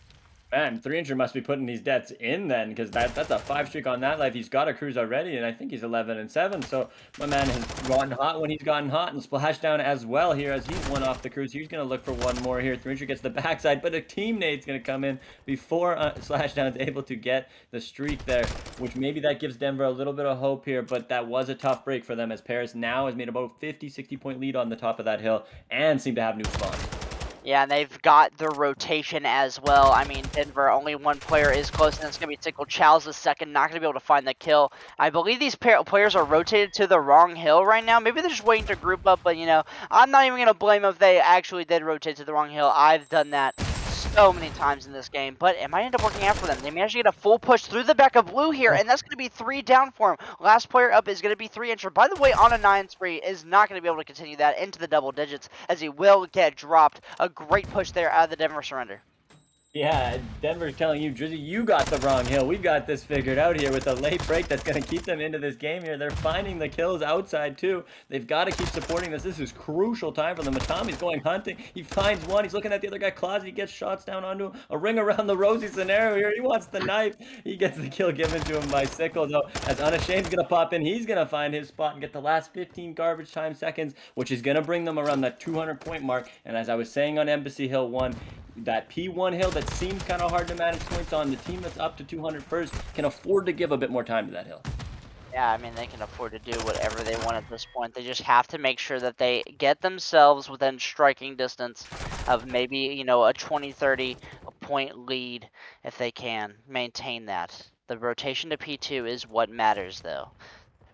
Man, 3-incher must be putting these debts in then, because that's a 5 streak on that life. He's got a cruise already, and I think he's 11-7. So my man has gotten hot when he's gotten hot, and Splashdown as well here as he's one off the cruise. He's going to look for 1 more here. 3-incher gets the backside, but a teammate's going to come in before Splashdown's able to get the streak there, which maybe that gives Denver a little bit of hope here, but that was a tough break for them as Paris now has made about 50-60 point lead on the top of that hill and seem to have new spawns. Yeah, and they've got the rotation as well. I mean, Denver, only 1 player is close, and it's going to be Tickle. Chow's the 2nd, not going to be able to find the kill. I believe these players are rotated to the wrong hill right now. Maybe they're just waiting to group up, but, you know, I'm not even going to blame them if they actually did rotate to the wrong hill. I've done that so many times in this game, but it might end up working out for them. They managed to get a full push through the back of blue here, and that's going to be 3 down for him. Last player up is going to be 3-incher. By the way, on a 9 spree, is not going to be able to continue that into the double digits, as he will get dropped. A great push there out of the Denver surrender. Yeah, Denver's telling you, Drizzy, you got the wrong hill. We got this figured out here with a late break that's going to keep them into this game here. They're finding the kills outside, too. They've got to keep supporting this. This is crucial time for them. Tommy's going hunting. He finds 1. He's looking at the other guy, Claus. He gets shots down onto him. A ring around the rosy scenario here. He wants the knife. He gets the kill given to him by Sickle, though. As Unashamed's going to pop in, he's going to find his spot and get the last 15 garbage time seconds, which is going to bring them around that 200-point mark. And as I was saying on Embassy Hill 1, that P1 hill that seems kind of hard to manage points on, the team that's up to 200 first can afford to give a bit more time to that hill. Yeah, I mean, they can afford to do whatever they want at this point. They just have to make sure that they get themselves within striking distance of maybe, you know, a 20-30 point lead if they can maintain that. The rotation to P2 is what matters, though.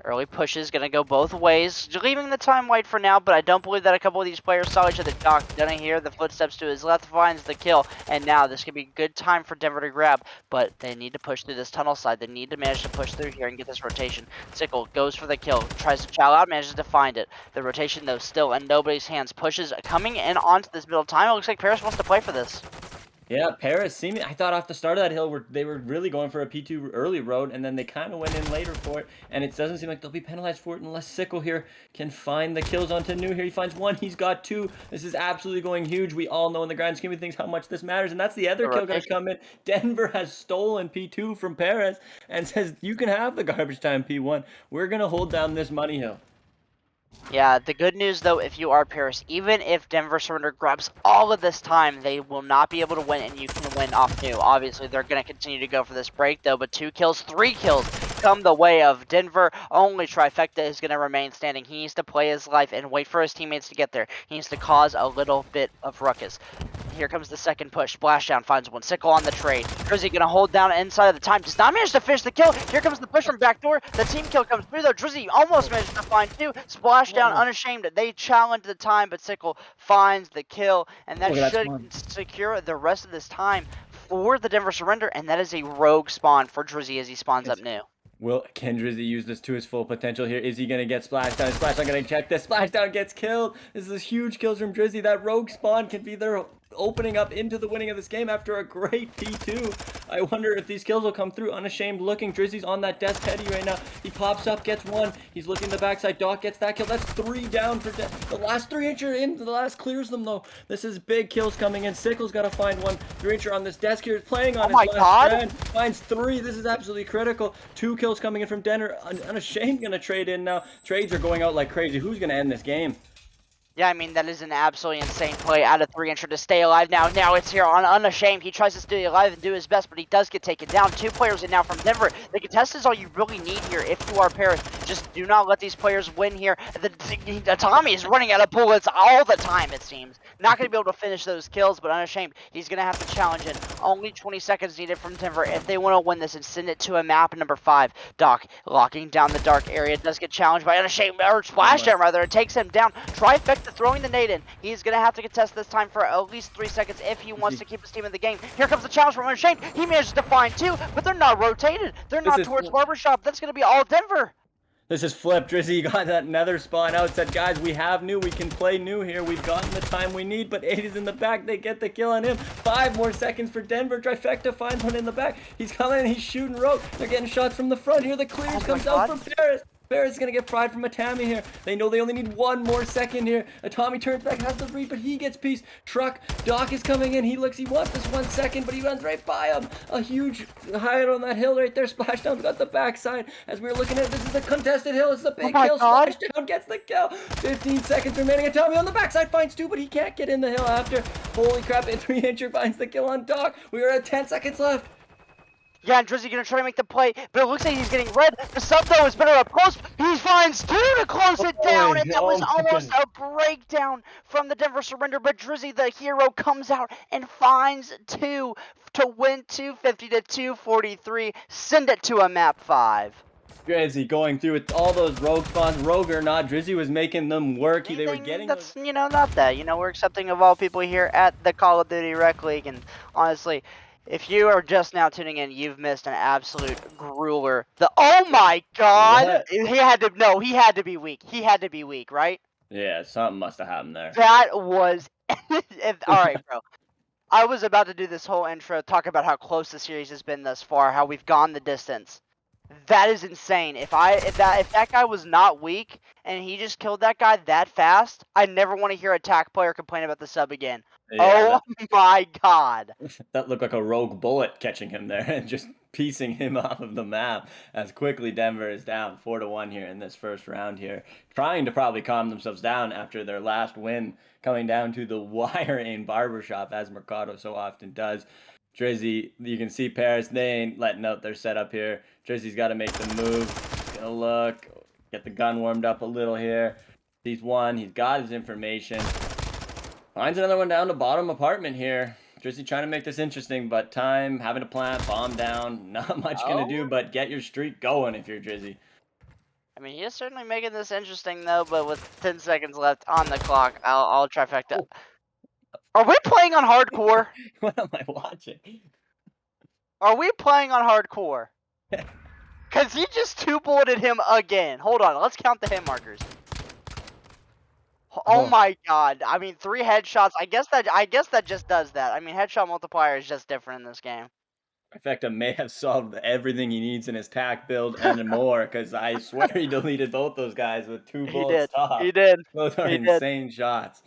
Early push is going to go both ways, leaving the time white for now, but I don't believe that a couple of these players saw each other. Doc gonna hear the footsteps to his left, finds the kill, and now this could be a good time for Denver to grab, but they need to push through this tunnel side. They need to manage to push through here and get this rotation. Sickle goes for the kill, tries to chow out, manages to find it. The rotation, though, still in nobody's hands. Pushes coming in onto this middle time. It looks like Paris wants to play for this. Yeah, Paris seeming, I thought off the start of that hill they were really going for a P2 early road, and then they kind of went in later for it, and it doesn't seem like they'll be penalized for it unless Sickle here can find the kills onto New here. He finds 1, he's got 2. This is absolutely going huge. We all know in the grand scheme of things how much this matters, and that's the other kill going to come in. Denver has stolen P2 from Paris and says, you can have the garbage time P1. We're going to hold down this money hill. Yeah, the good news, though, if you are Paris, even if Denver Surrender grabs all of this time, they will not be able to win, and you can win off new. Obviously, they're going to continue to go for this break, though, but 2 kills, 3 kills come the way of Denver. Only Trifecta is going to remain standing. He needs to play his life and wait for his teammates to get there. He needs to cause a little bit of ruckus. here comes the second push. Splashdown finds one. Sickle on the trade. Drizzy gonna hold down inside of the time. Does not manage to finish the kill. Here comes the push from backdoor. The team kill comes through though. Drizzy almost managed to find two. Splashdown unashamed. They challenge the time, but Sickle finds the kill, and that should secure the rest of this time for the Denver Surrender, and that is a rogue spawn for Drizzy as he spawns up new. Can Drizzy use this to his full potential here? Is he going to get Splashdown? Splashdown going to check this. Splashdown gets killed. This is huge kills from Drizzy. That rogue spawn can be their opening up into the winning of this game after a great P2. I wonder if these kills will come through. Unashamed looking. Drizzy's on that desk heady right now. He pops up, gets one. He's looking the backside. Doc gets that kill. That's 3 down for the last 3-incher in. The last clears them though. This is big kills coming in. Sickle's got to find one. 3-incher on this desk here. Playing on his last strand. Finds 3. This is absolutely critical. 2 kills coming in from Denver. Unashamed gonna trade in now. Trades are going out like crazy. Who's gonna end this game? Yeah, I mean, that is an absolutely insane play out of 3-incher to stay alive now. Now it's here on Unashamed. He tries to stay alive and do his best, but he does get taken down. 2 players in now from Denver. The contest is all you really need here if you are Paris. Just do not let these players win here. The Tommy is running out of bullets all the time, it seems. Not going to be able to finish those kills, but Unashamed, he's going to have to challenge it. Only 20 seconds needed from Denver if they want to win this and send it to a map number 5. Doc locking down the dark area. Does get challenged by Unashamed, or Splashdown rather. It takes him down. Trifecta throwing the nade in. He's going to have to contest this time for at least 3 seconds if he wants to keep his team in the game. Here comes the challenge from Unashamed. He manages to find 2, but they're not rotated. They're not towards Barbershop. That's going to be all Denver. This is Flip. Drizzy got that nether spawn out. Said, guys, we have new. We can play new here. We've gotten the time we need, but 8 is in the back. They get the kill on him. 5 more seconds for Denver. Trifecta finds one in the back. He's coming. He's shooting rogue. They're getting shots from the front here. The clearance comes out from Paris. Paris is going to get fried from a Tammy here. They know they only need 1 more second here. A Tommy turns back, has the read, but he gets pieced. Truck, Doc is coming in. He wants this 1 second, but he runs right by him. A huge hide on that hill right there. Splashdown's got the backside. As we're looking at it, this is a contested hill. This is a big kill. Splashdown gets the kill. 15 seconds remaining. A Tommy on the backside finds 2, but he can't get in the hill after. Holy crap, a 3-incher finds the kill on Doc. We are at 10 seconds left. Yeah, and Drizzy gonna try to make the play, but it looks like he's getting red. The sub though is better up close. He finds 2 to close it down, and that was almost a breakdown from the Denver Surrender. But Drizzy, the hero, comes out and finds 2 to win 250 to 243. Send it to a map 5. Drizzy going through with all those rogue spawns, rogue or not, Drizzy was making them work. They were getting that's those... not that. We're accepting of all people here at the Call of Duty Rec League, and honestly, if you are just now tuning in, you've missed an absolute grueler. Oh my god! What? He had to be weak. He had to be weak, right? Yeah, something must have happened there. That was alright, bro. I was about to do this whole intro, talk about how close the series has been thus far, how we've gone the distance. That is insane. If that guy was not weak and he just killed that guy that fast, I never want to hear a attack player complain about the sub again. Yeah, my god. That looked like a rogue bullet catching him there and just piecing him off of the map as quickly Denver is down 4-1 here in this first round here. Trying to probably calm themselves down after their last win coming down to the wire in Barbershop, as Mercado so often does. Drizzy, you can see Paris, they ain't letting out their setup here. Drizzy's got to make the move. He's gonna look, get the gun warmed up a little here. He's won, he's got his information. Finds another one down the bottom apartment here. Drizzy trying to make this interesting, but time, having to plant, bomb down, not much gonna do but get your streak going if you're Drizzy. I mean, he is certainly making this interesting though, but with 10 seconds left on the clock, I'll trifecta. Are we playing on hardcore? What am I watching? Are we playing on hardcore? Cause he just 2-bulleted him again. Hold on, let's count the hit markers. Oh my god! I mean, 3 headshots. I guess that just does that. I mean, headshot multiplier is just different in this game. Trifecta may have solved everything he needs in his tac build and more, because I swear he deleted both those guys with 2 bullets. He did. Those are insane shots.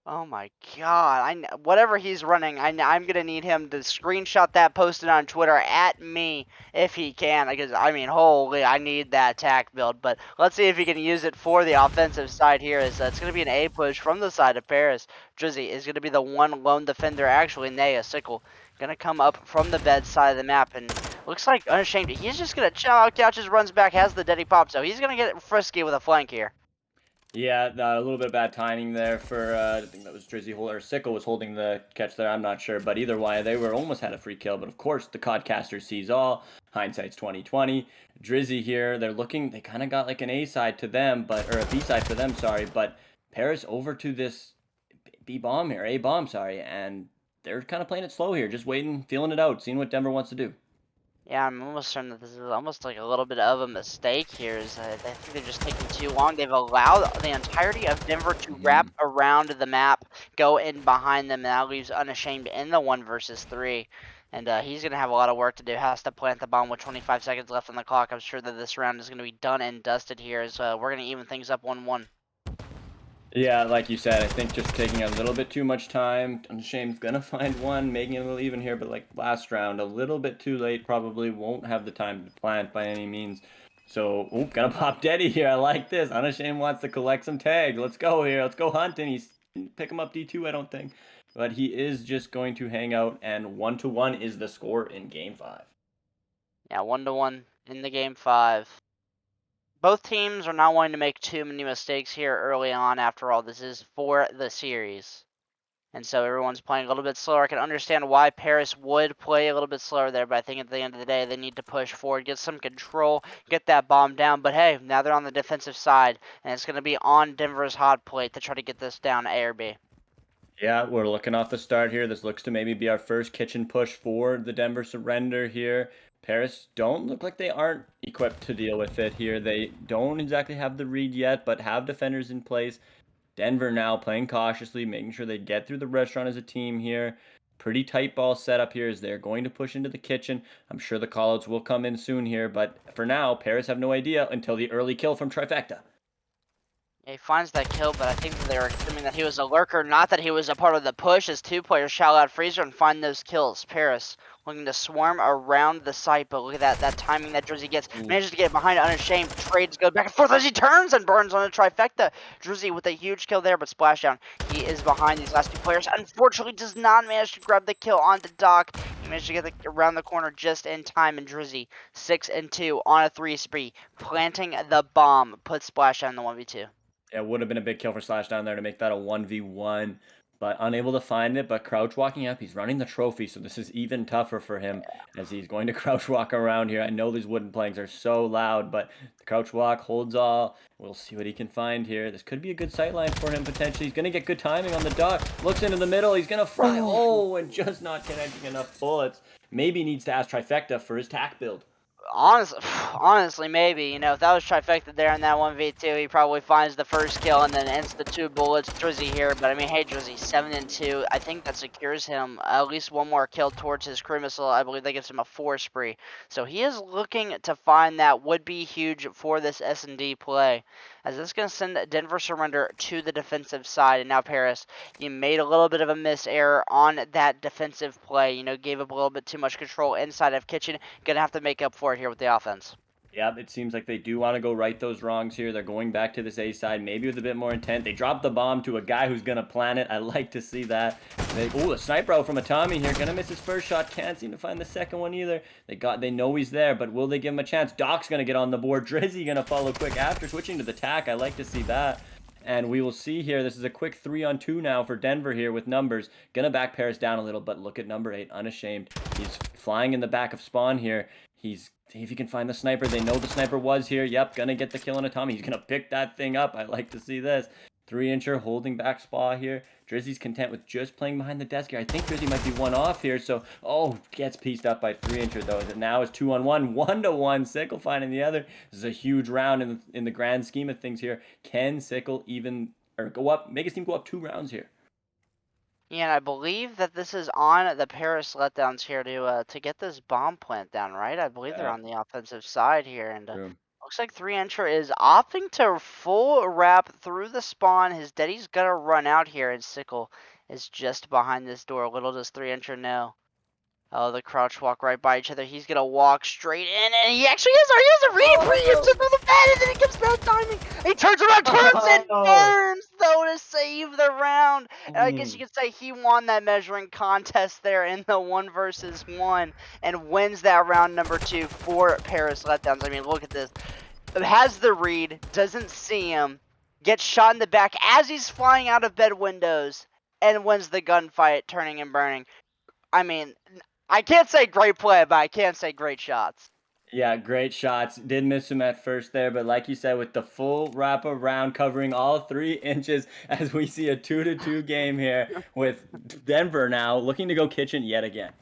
Oh my god! Whatever he's running, I'm gonna need him to screenshot that, post it on Twitter at me if he can. Because I mean, holy, I need that attack build. But let's see if he can use it for the offensive side here. It's gonna be an A push from the side of Paris. Drizzy is gonna be the one lone defender. Actually, Naya Sickle gonna come up from the bed side of the map, and looks like Unashamed. He's just gonna chill out, couches, runs back, has the deadly pop, so he's gonna get frisky with a flank here. Yeah, a little bit of bad timing there for I think that was Drizzy or Sickle was holding the catch there. I'm not sure, but either way, they were almost had a free kill. But of course, the Codcaster sees all. Hindsight's 2020. Drizzy here, they're looking. They kind of got like an A side to them, or a B side for them. Sorry, but Paris over to this B bomb here, A bomb. Sorry, and they're kind of playing it slow here, just waiting, feeling it out, seeing what Denver wants to do. Yeah, I'm almost certain that this is almost like a little bit of a mistake here. I think they're just taking too long. They've allowed the entirety of Denver to wrap Mhm. around the map, go in behind them, and that leaves Unashamed in the 1 versus 3. And he's going to have a lot of work to do. Has to plant the bomb with 25 seconds left on the clock. I'm sure that this round is going to be done and dusted here as we're going to even things up 1-1. Yeah, like you said, I think just taking a little bit too much time. Unshamed's gonna find one, making it a little even here, but like last round, a little bit too late. Probably won't have the time to plant by any means. So, gonna pop Deddy here. I like this. Unashamed wants to collect some tags. Let's go here. Let's go hunting. He's pick him up D2, I don't think. But he is just going to hang out, and 1-1 is the score in game 5. Yeah, 1-1 in the game 5. Both teams are not wanting to make too many mistakes here early on. After all, this is for the series. And so everyone's playing a little bit slower. I can understand why Paris would play a little bit slower there, but I think at the end of the day, they need to push forward, get some control, get that bomb down. But hey, now they're on the defensive side, and it's going to be on Denver's hot plate to try to get this down to A or B. Yeah, we're looking off the start here. This looks to maybe be our first kitchen push for the Denver surrender here. Paris don't look like they aren't equipped to deal with it here. They don't exactly have the read yet, but have defenders in place. Denver now playing cautiously, making sure they get through the restaurant as a team here. Pretty tight ball setup here as they're going to push into the kitchen. I'm sure the callouts will come in soon here, but for now, Paris have no idea until the early kill from Trifecta. He finds that kill, but I think that they were assuming that he was a lurker, not that he was a part of the push, as two players shout out Freezer and find those kills. Paris looking to swarm around the site, but look at that timing that Drizzy gets. Manages to get behind Unashamed. Trades go back and forth as he turns and burns on a trifecta. Drizzy with a huge kill there, but splashdown. He is behind these last two players. Unfortunately, does not manage to grab the kill onto Doc. He managed to get around the corner just in time, and Drizzy 6-2 on a 3 spree, planting the bomb, puts splashdown in the 1v2. It would have been a big kill for Slash down there to make that a 1v1, but unable to find it. But crouch walking up, he's running the trophy, so this is even tougher for him as he's going to crouch walk around here. I know these wooden planks are so loud, but the crouch walk holds all. We'll see what he can find here. This could be a good sight line for him potentially. He's going to get good timing on the duck. Looks into the middle. He's going to fry. Oh, and just not connecting enough bullets. Maybe needs to ask Trifecta for his tack build. Honestly, maybe. You know, if that was trifecta there in that 1v2, he probably finds the first kill and then ends the 2 bullets. Drizzy here, but I mean, hey, Drizzy, 7-2. I think that secures him at least one more kill towards his crew missile. I believe that gives him a 4 spree. So he is looking to find that would be huge for this S&D play, as this is going to send Denver Surrender to the defensive side. And now Paris, you made a little bit of a miss error on that defensive play. You know, gave up a little bit too much control inside of Kitchen. Going to have to make up for it here with the offense. Yep, it seems like they do want to go right those wrongs here. They're going back to this A side, maybe with a bit more intent. They dropped the bomb to a guy who's going to plant it. I like to see that. A sniper out from a Tommy here. Going to miss his first shot. Can't seem to find the second one either. They know he's there, but will they give him a chance? Doc's going to get on the board. Drizzy going to follow quick after switching to the tack. I like to see that. And we will see here, this is a quick 3-on-2 now for Denver here with numbers. Gonna back Paris down a little, but look at number 8, Unashamed. He's flying in the back of spawn here. He's see if he can find the sniper. They know the sniper was here. Yep, gonna get the kill on a Tommy. He's gonna pick that thing up. I like to see this. 3-incher holding back Spa here. Drizzy's content with just playing behind the desk here. I think Drizzy might be one off here. So, gets pieced up by 3-incher though. Now it's 2-on-1, 1-to-1. Sickle finding the other. This is a huge round in the grand scheme of things here. Can Sickle even go up? Make his team go up 2 rounds here. Yeah, and I believe that this is on the Paris Letdowns here to get this bomb plant down, right? I believe they're on the offensive side here, and looks like 3-incher is opting to full wrap through the spawn. His Daddy's gonna run out here, and Sickle is just behind this door. Little does 3-incher know. Oh, the crouch walk right by each other. He's gonna walk straight in, and he actually has a read through the bed, and then he gets bad timing. He turns around, turns, and burns, though, to save the round. And I guess you could say he won that measuring contest there in the 1-versus-1 and wins that round number 2 for Paris Letdowns. I mean, look at this. Has the read, doesn't see him, gets shot in the back as he's flying out of bed windows, and wins the gunfight, turning and burning. I mean, I can't say great play, but I can say great shots. Yeah, great shots. Did miss him at first there, but like you said, with the full wrap around covering all 3 inches, as we see a 2-2 game here with Denver now looking to go kitchen yet again.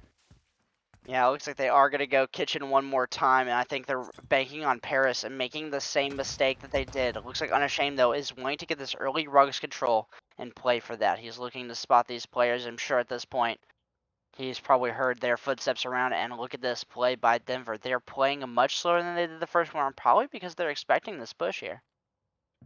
Yeah, it looks like they are going to go kitchen one more time, and I think they're banking on Paris and making the same mistake that they did. It looks like Unashamed, though, is willing to get this early rugs control and play for that. He's looking to spot these players, I'm sure at this point. He's probably heard their footsteps around, and look at this play by Denver. They're playing much slower than they did the first round, probably because they're expecting this push here.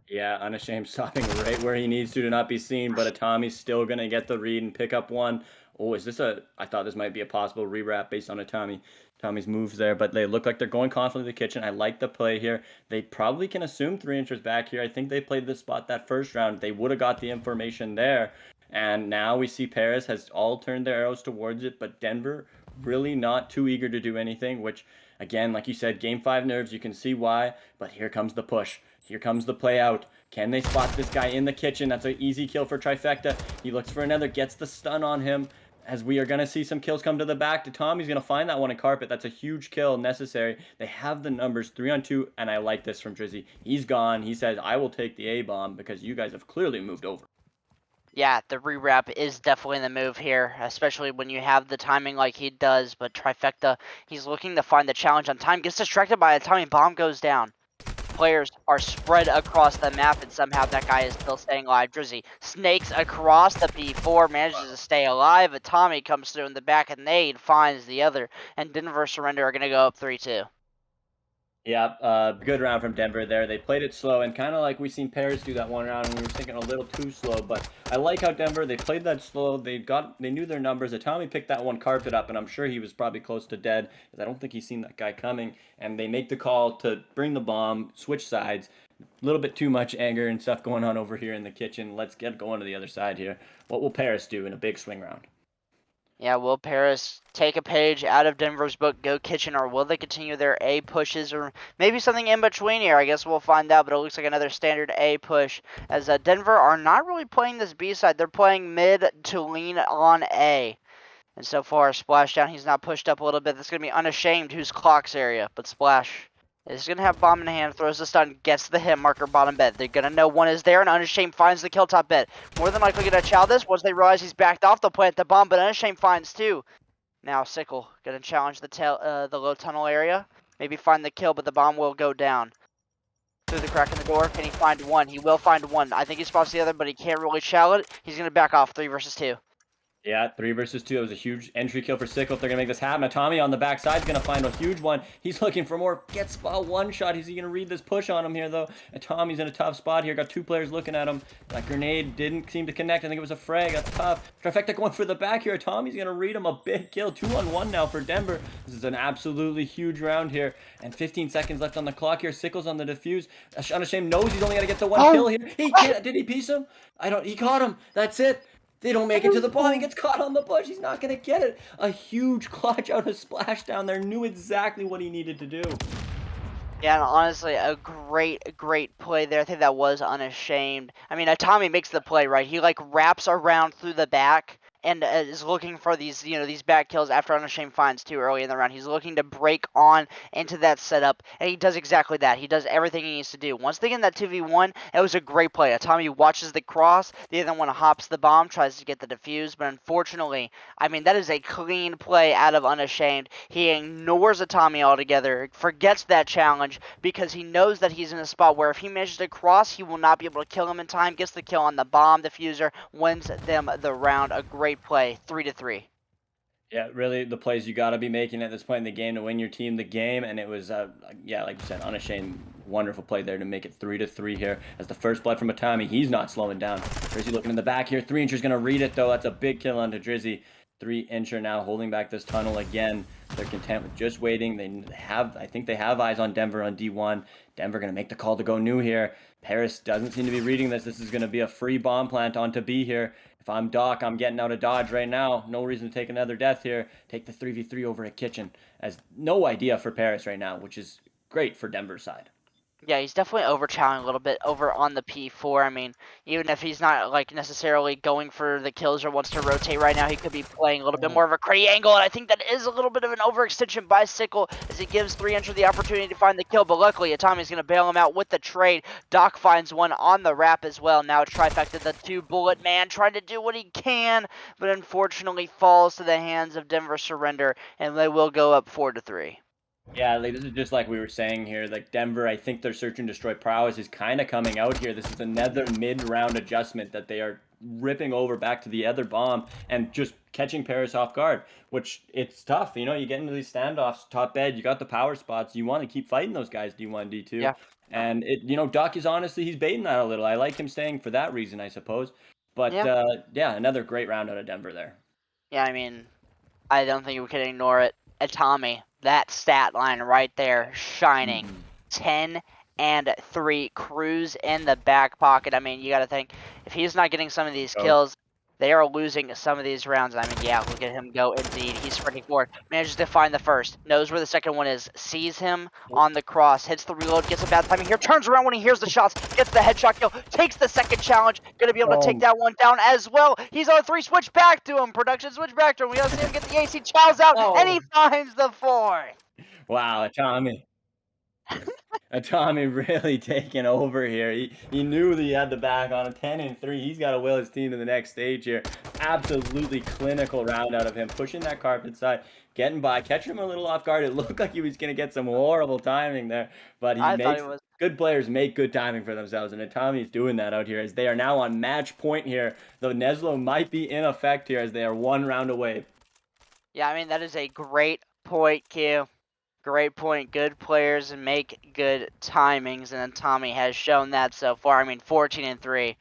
Yeah, Unashamed stopping right where he needs to not be seen, but Atami's still going to get the read and pick up one. Oh, is this a... I thought this might be a possible rewrap based on Tommy's moves there, but they look like they're going confidently to the kitchen. I like the play here. They probably can assume 3 inches back here. I think they played this spot that first round. They would have got the information there. And now we see Paris has all turned their arrows towards it, but Denver really not too eager to do anything, which, again, like you said, Game 5 nerves, you can see why, but here comes the push. Here comes the play out. Can they spot this guy in the kitchen? That's an easy kill for Trifecta. He looks for another, gets the stun on him. As we are going to see some kills come to the back to Tom. He's going to find that one in carpet. That's a huge kill necessary. They have the numbers 3-on-2, and I like this from Drizzy. He's gone. He says, I will take the A-bomb because you guys have clearly moved over. Yeah, the rewrap is definitely the move here, especially when you have the timing like he does. But Trifecta, he's looking to find the challenge on time, gets distracted by a timing bomb, goes down. Players are spread across the map, and somehow that guy is still staying alive. Drizzy snakes across the P4, manages to stay alive. Tommy comes through in the back, and Nade finds the other. And Denver Surrender are going to go up 3-2. Yeah, good round from Denver there. They played it slow, and kind of like we seen Paris do that one round, and we were thinking a little too slow. But I like how Denver, they played that slow. They knew their numbers. Tommy picked that one carpet up, and I'm sure he was probably close to dead, because I don't think he's seen that guy coming. And they make the call to bring the bomb, switch sides. A little bit too much anger and stuff going on over here in the kitchen. Let's get going to the other side here. What will Paris do in a big swing round? Yeah, will Paris take a page out of Denver's book, go kitchen, or will they continue their A pushes, or maybe something in between here? I guess we'll find out, but it looks like another standard A push, as Denver are not really playing this B side. They're playing mid to lean on A. And so far, Splashdown, he's not pushed up a little bit. That's going to be Unashamed, who's Clock's area, but Splash is going to have bomb in hand, throws the stun, gets the hit marker bottom bed. They're going to know one is there, and Unashamed finds the kill top bed. More than likely going to chow this. Once they realize he's backed off, they'll plant the bomb, but Unashamed finds two. Now Sickle going to challenge the low tunnel area. Maybe find the kill, but the bomb will go down. Through the crack in the door, can he find one? He will find one. I think he spots the other, but he can't really chow it. He's going to back off 3 versus 2. Yeah, 3 versus 2. That was a huge entry kill for Sickle if they're going to make this happen. Tommy on the backside is going to find a huge one. He's looking for more. Gets spot one shot. Is he going to read this push on him here, though? And Tommy's in a tough spot here. Got 2 players looking at him. That grenade didn't seem to connect. I think it was a frag. That's tough. Trifecta going for the back here. Tommy's going to read him a big kill. 2-on-1 now for Denver. This is an absolutely huge round here. And 15 seconds left on the clock here. Sickle's on the defuse. Unashamed knows he's only going to get the 1 kill here. He can't. Did he piece him? He caught him. That's it. They don't make it to the bomb. He gets caught on the bush. He's not going to get it. A huge clutch out of Splashdown there. Knew exactly what he needed to do. Yeah, and honestly, a great play there. I think that was Unashamed. I mean, Tommy makes the play, right? He, like, wraps around through the back and is looking for these, these back kills after Unashamed finds 2 early in the round. He's looking to break on into that setup, and he does exactly that. He does everything he needs to do. Once they get in that 2v1, it was a great play. Tommy watches the cross, the other one hops the bomb, tries to get the defuse, but unfortunately, I mean, that is a clean play out of Unashamed. He ignores Tommy altogether, forgets that challenge, because he knows that he's in a spot where if he manages to cross, he will not be able to kill him in time, gets the kill on the bomb diffuser, wins them the round. A great play, 3-3. Yeah, really, the plays you got to be making at this point in the game to win your team the game, and it was, yeah, like you said, Unashamed, wonderful play there to make it 3-3 here. As the first blood from Atami, he's not slowing down. Drizzy looking in the back here, 3-incher's going to read it, though. That's a big kill onto Drizzy. 3-incher now holding back this tunnel again. They're content with just waiting. I think they have eyes on Denver on D1. Denver going to make the call to go new here. Paris doesn't seem to be reading this. This is going to be a free bomb plant onto B here. If I'm Doc, I'm getting out of Dodge right now. No reason to take another death here. Take the 3v3 over at Kitchen. As no idea for Paris right now, which is great for Denver's side. Yeah, he's definitely overchowing a little bit over on the P4. I mean, even if he's not like necessarily going for the kills or wants to rotate right now, he could be playing a little bit more of a crazy angle, and I think that is a little bit of an overextension by Sickle as he gives 3-incher the opportunity to find the kill, but luckily Atami's going to bail him out with the trade. Doc finds one on the wrap as well. Now trifecta, the 2-bullet man trying to do what he can, but unfortunately falls to the hands of Denver Surrender, and they will go up 4-3. Yeah, like this is just like we were saying here. Like Denver, I think their search and destroy prowess is kind of coming out here. This is another mid-round adjustment that they are ripping over back to the other bomb and just catching Paris off guard, which it's tough. You know, you get into these standoffs, top bed, you got the power spots. You want to keep fighting those guys, D1, D2. Yeah. And Doc is honestly, he's baiting that a little. I like him staying for that reason, I suppose. But Yeah. yeah, another great round out of Denver there. Yeah, I mean, I don't think we can ignore it. Atami, that stat line right there, shining. 10-3, Cruz in the back pocket. I mean, you got to think, if he's not getting some of these kills, they are losing some of these rounds. I mean, yeah, look at him go. Indeed, he's sprinting forward. Manages to find the first. Knows where the second one is. Sees him on the cross. Hits the reload. Gets a bad timing here. Turns around when he hears the shots. Gets the headshot kill. Takes the second challenge. Going to be able to take that one down as well. He's on 3. Switch back to him. Production switch back to him. We don't see him get the AC. Chows out. And he finds the 4th. Wow, Tommy. Tommy really taking over here. He knew that he had the back on a 10-3. He's got to will his team to the next stage here. Absolutely clinical round out of him, pushing that carpet side, getting by, catching him a little off guard. It looked like he was going to get some horrible timing there, but good players make good timing for themselves, and Tommy's doing that out here as they are now on match point here. Though Neslo might be in effect here as they are 1 round away. Yeah, I mean, that is a great point, Q. Great point. Good players make good timings, and Tommy has shown that so far. I mean, 14-3.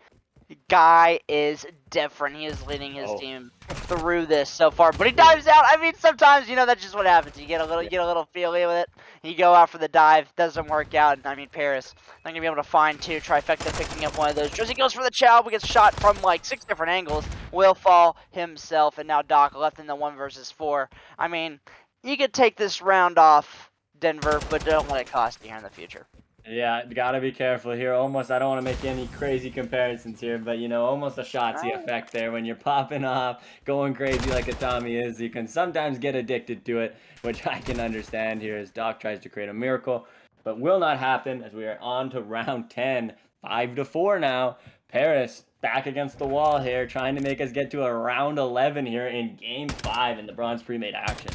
Guy is different. He is leading his team through this so far, but he dives out. I mean, sometimes that's just what happens. You get a little feely with it. You go out for the dive, doesn't work out. And I mean, Paris not gonna be able to find 2. Trifecta picking up one of those. Drizzy goes for the chow, but gets shot from like 6 different angles. Will fall himself, and now Doc left in the 1 versus 4. I mean, you could take this round off, Denver, but don't let it cost you here in the future. Yeah, gotta be careful here. Almost, I don't want to make any crazy comparisons here, but almost a Shotzi effect there. When you're popping off, going crazy like a Tommy is, you can sometimes get addicted to it, which I can understand here as Doc tries to create a miracle, but will not happen as we are on to round 10, 5-4 now. Paris back against the wall here, trying to make us get to a round 11 here in game 5 in the Bronze Premade action.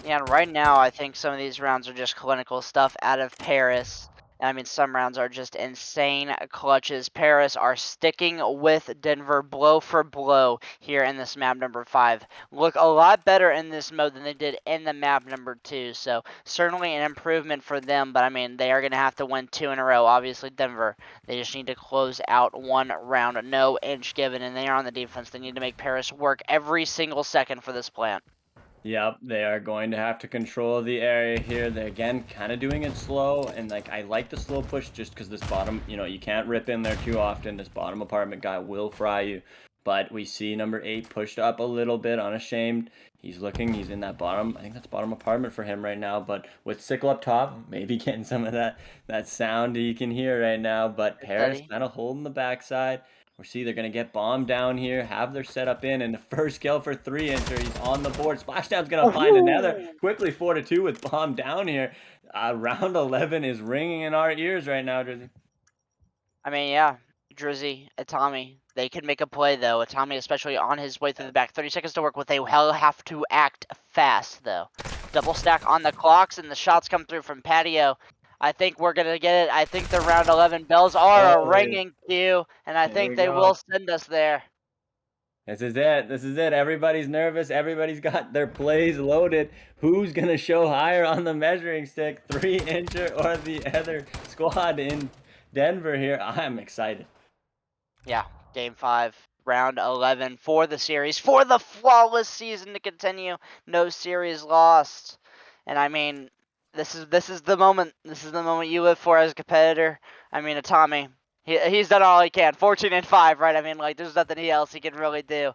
Yeah, and right now I think some of these rounds are just clinical stuff out of Paris. I mean, some rounds are just insane clutches. Paris are sticking with Denver blow for blow here in this map number 5. Look a lot better in this mode than they did in the map number 2. So certainly an improvement for them. But I mean, they are going to have to win 2 in a row. Obviously, Denver, they just need to close out 1 round. No inch given. And they are on the defense. They need to make Paris work every single second for this plant. Yep, they are going to have to control the area here. They're, again, kind of doing it slow, and I like the slow push just because this bottom, you can't rip in there too often. This bottom apartment guy will fry you, but we see number 8 pushed up a little bit, unashamed. He's looking, he's in that bottom, I think that's bottom apartment for him right now, but with Sickle up top, maybe getting some of that sound you can hear right now, but Paris kind of holding the backside. We see they're going to get bomb down here, have their setup in, and the first kill for 3-incher. He's on the board. Splashdown's going to find another. Quickly 4-2 with bomb down here. Round 11 is ringing in our ears right now, Drizzy. I mean, yeah, Drizzy, Atami, they can make a play, though. Atami, especially on his way through the back. 30 seconds to work with. They will have to act fast, though. Double stack on the clocks, and the shots come through from Patio. I think we're going to get it. I think the round 11 bells are ringing, Q, and I think they will send us there. This is it. This is it. Everybody's nervous. Everybody's got their plays loaded. Who's going to show higher on the measuring stick? 3-incher or the other squad in Denver here? I'm excited. Yeah, game 5. Round 11 for the series, for the flawless season to continue. No series lost. And I mean, this is the moment. This is the moment you live for as a competitor. I mean, Atami, he's done all he can. 14-5, right? I mean, like, there's nothing else he can really do.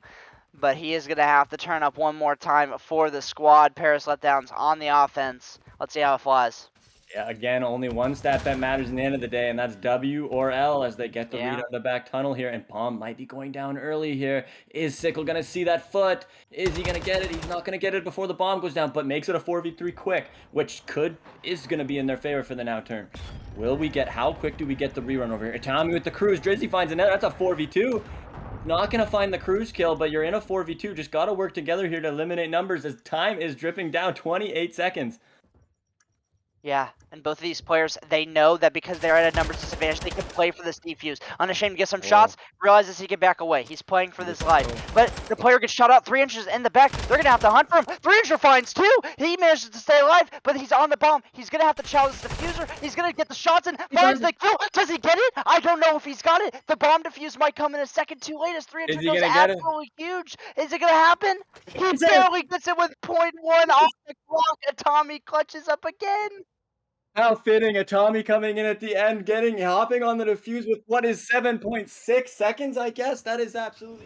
But he is going to have to turn up one more time for the squad. Paris Letdowns on the offense. Let's see how it flies. Yeah, again, only one stat that matters in the end of the day, and that's W or L as they get the read Yeah. on the back tunnel here. And Palm might be going down early here. Is Sickle going to see that foot? Is he going to get it? He's not going to get it before the bomb goes down, but makes it a 4v3 quick, which is going to be in their favor for the now turn. How quick do we get the rerun over here? Tommy with the cruise. Drizzy finds another. That's a 4v2. Not going to find the cruise kill, but you're in a 4v2. Just got to work together here to eliminate numbers as time is dripping down 28 seconds. Yeah, and both of these players, they know that because they're at a numbers disadvantage, they can play for this defuse. Unashamed gets some shots, realizes he can back away. He's playing for this life. But the player gets shot out 3 inches in the back. They're going to have to hunt for him. 3 incher finds 2. He manages to stay alive, but he's on the bomb. He's going to have to challenge the diffuser. He's going to get the shots in. Finds the kill. Does he get it? I don't know if he's got it. The bomb defuse might come in a second too late as 3 Is incher he goes gonna get it? absolutely huge. Is it going to happen? He It's it! barely gets it with 0.1 off the clock. Tommy clutches up again. How fitting, a Tommy coming in at the end, hopping on the defuse with what is 7.6 seconds, I guess. That is absolutely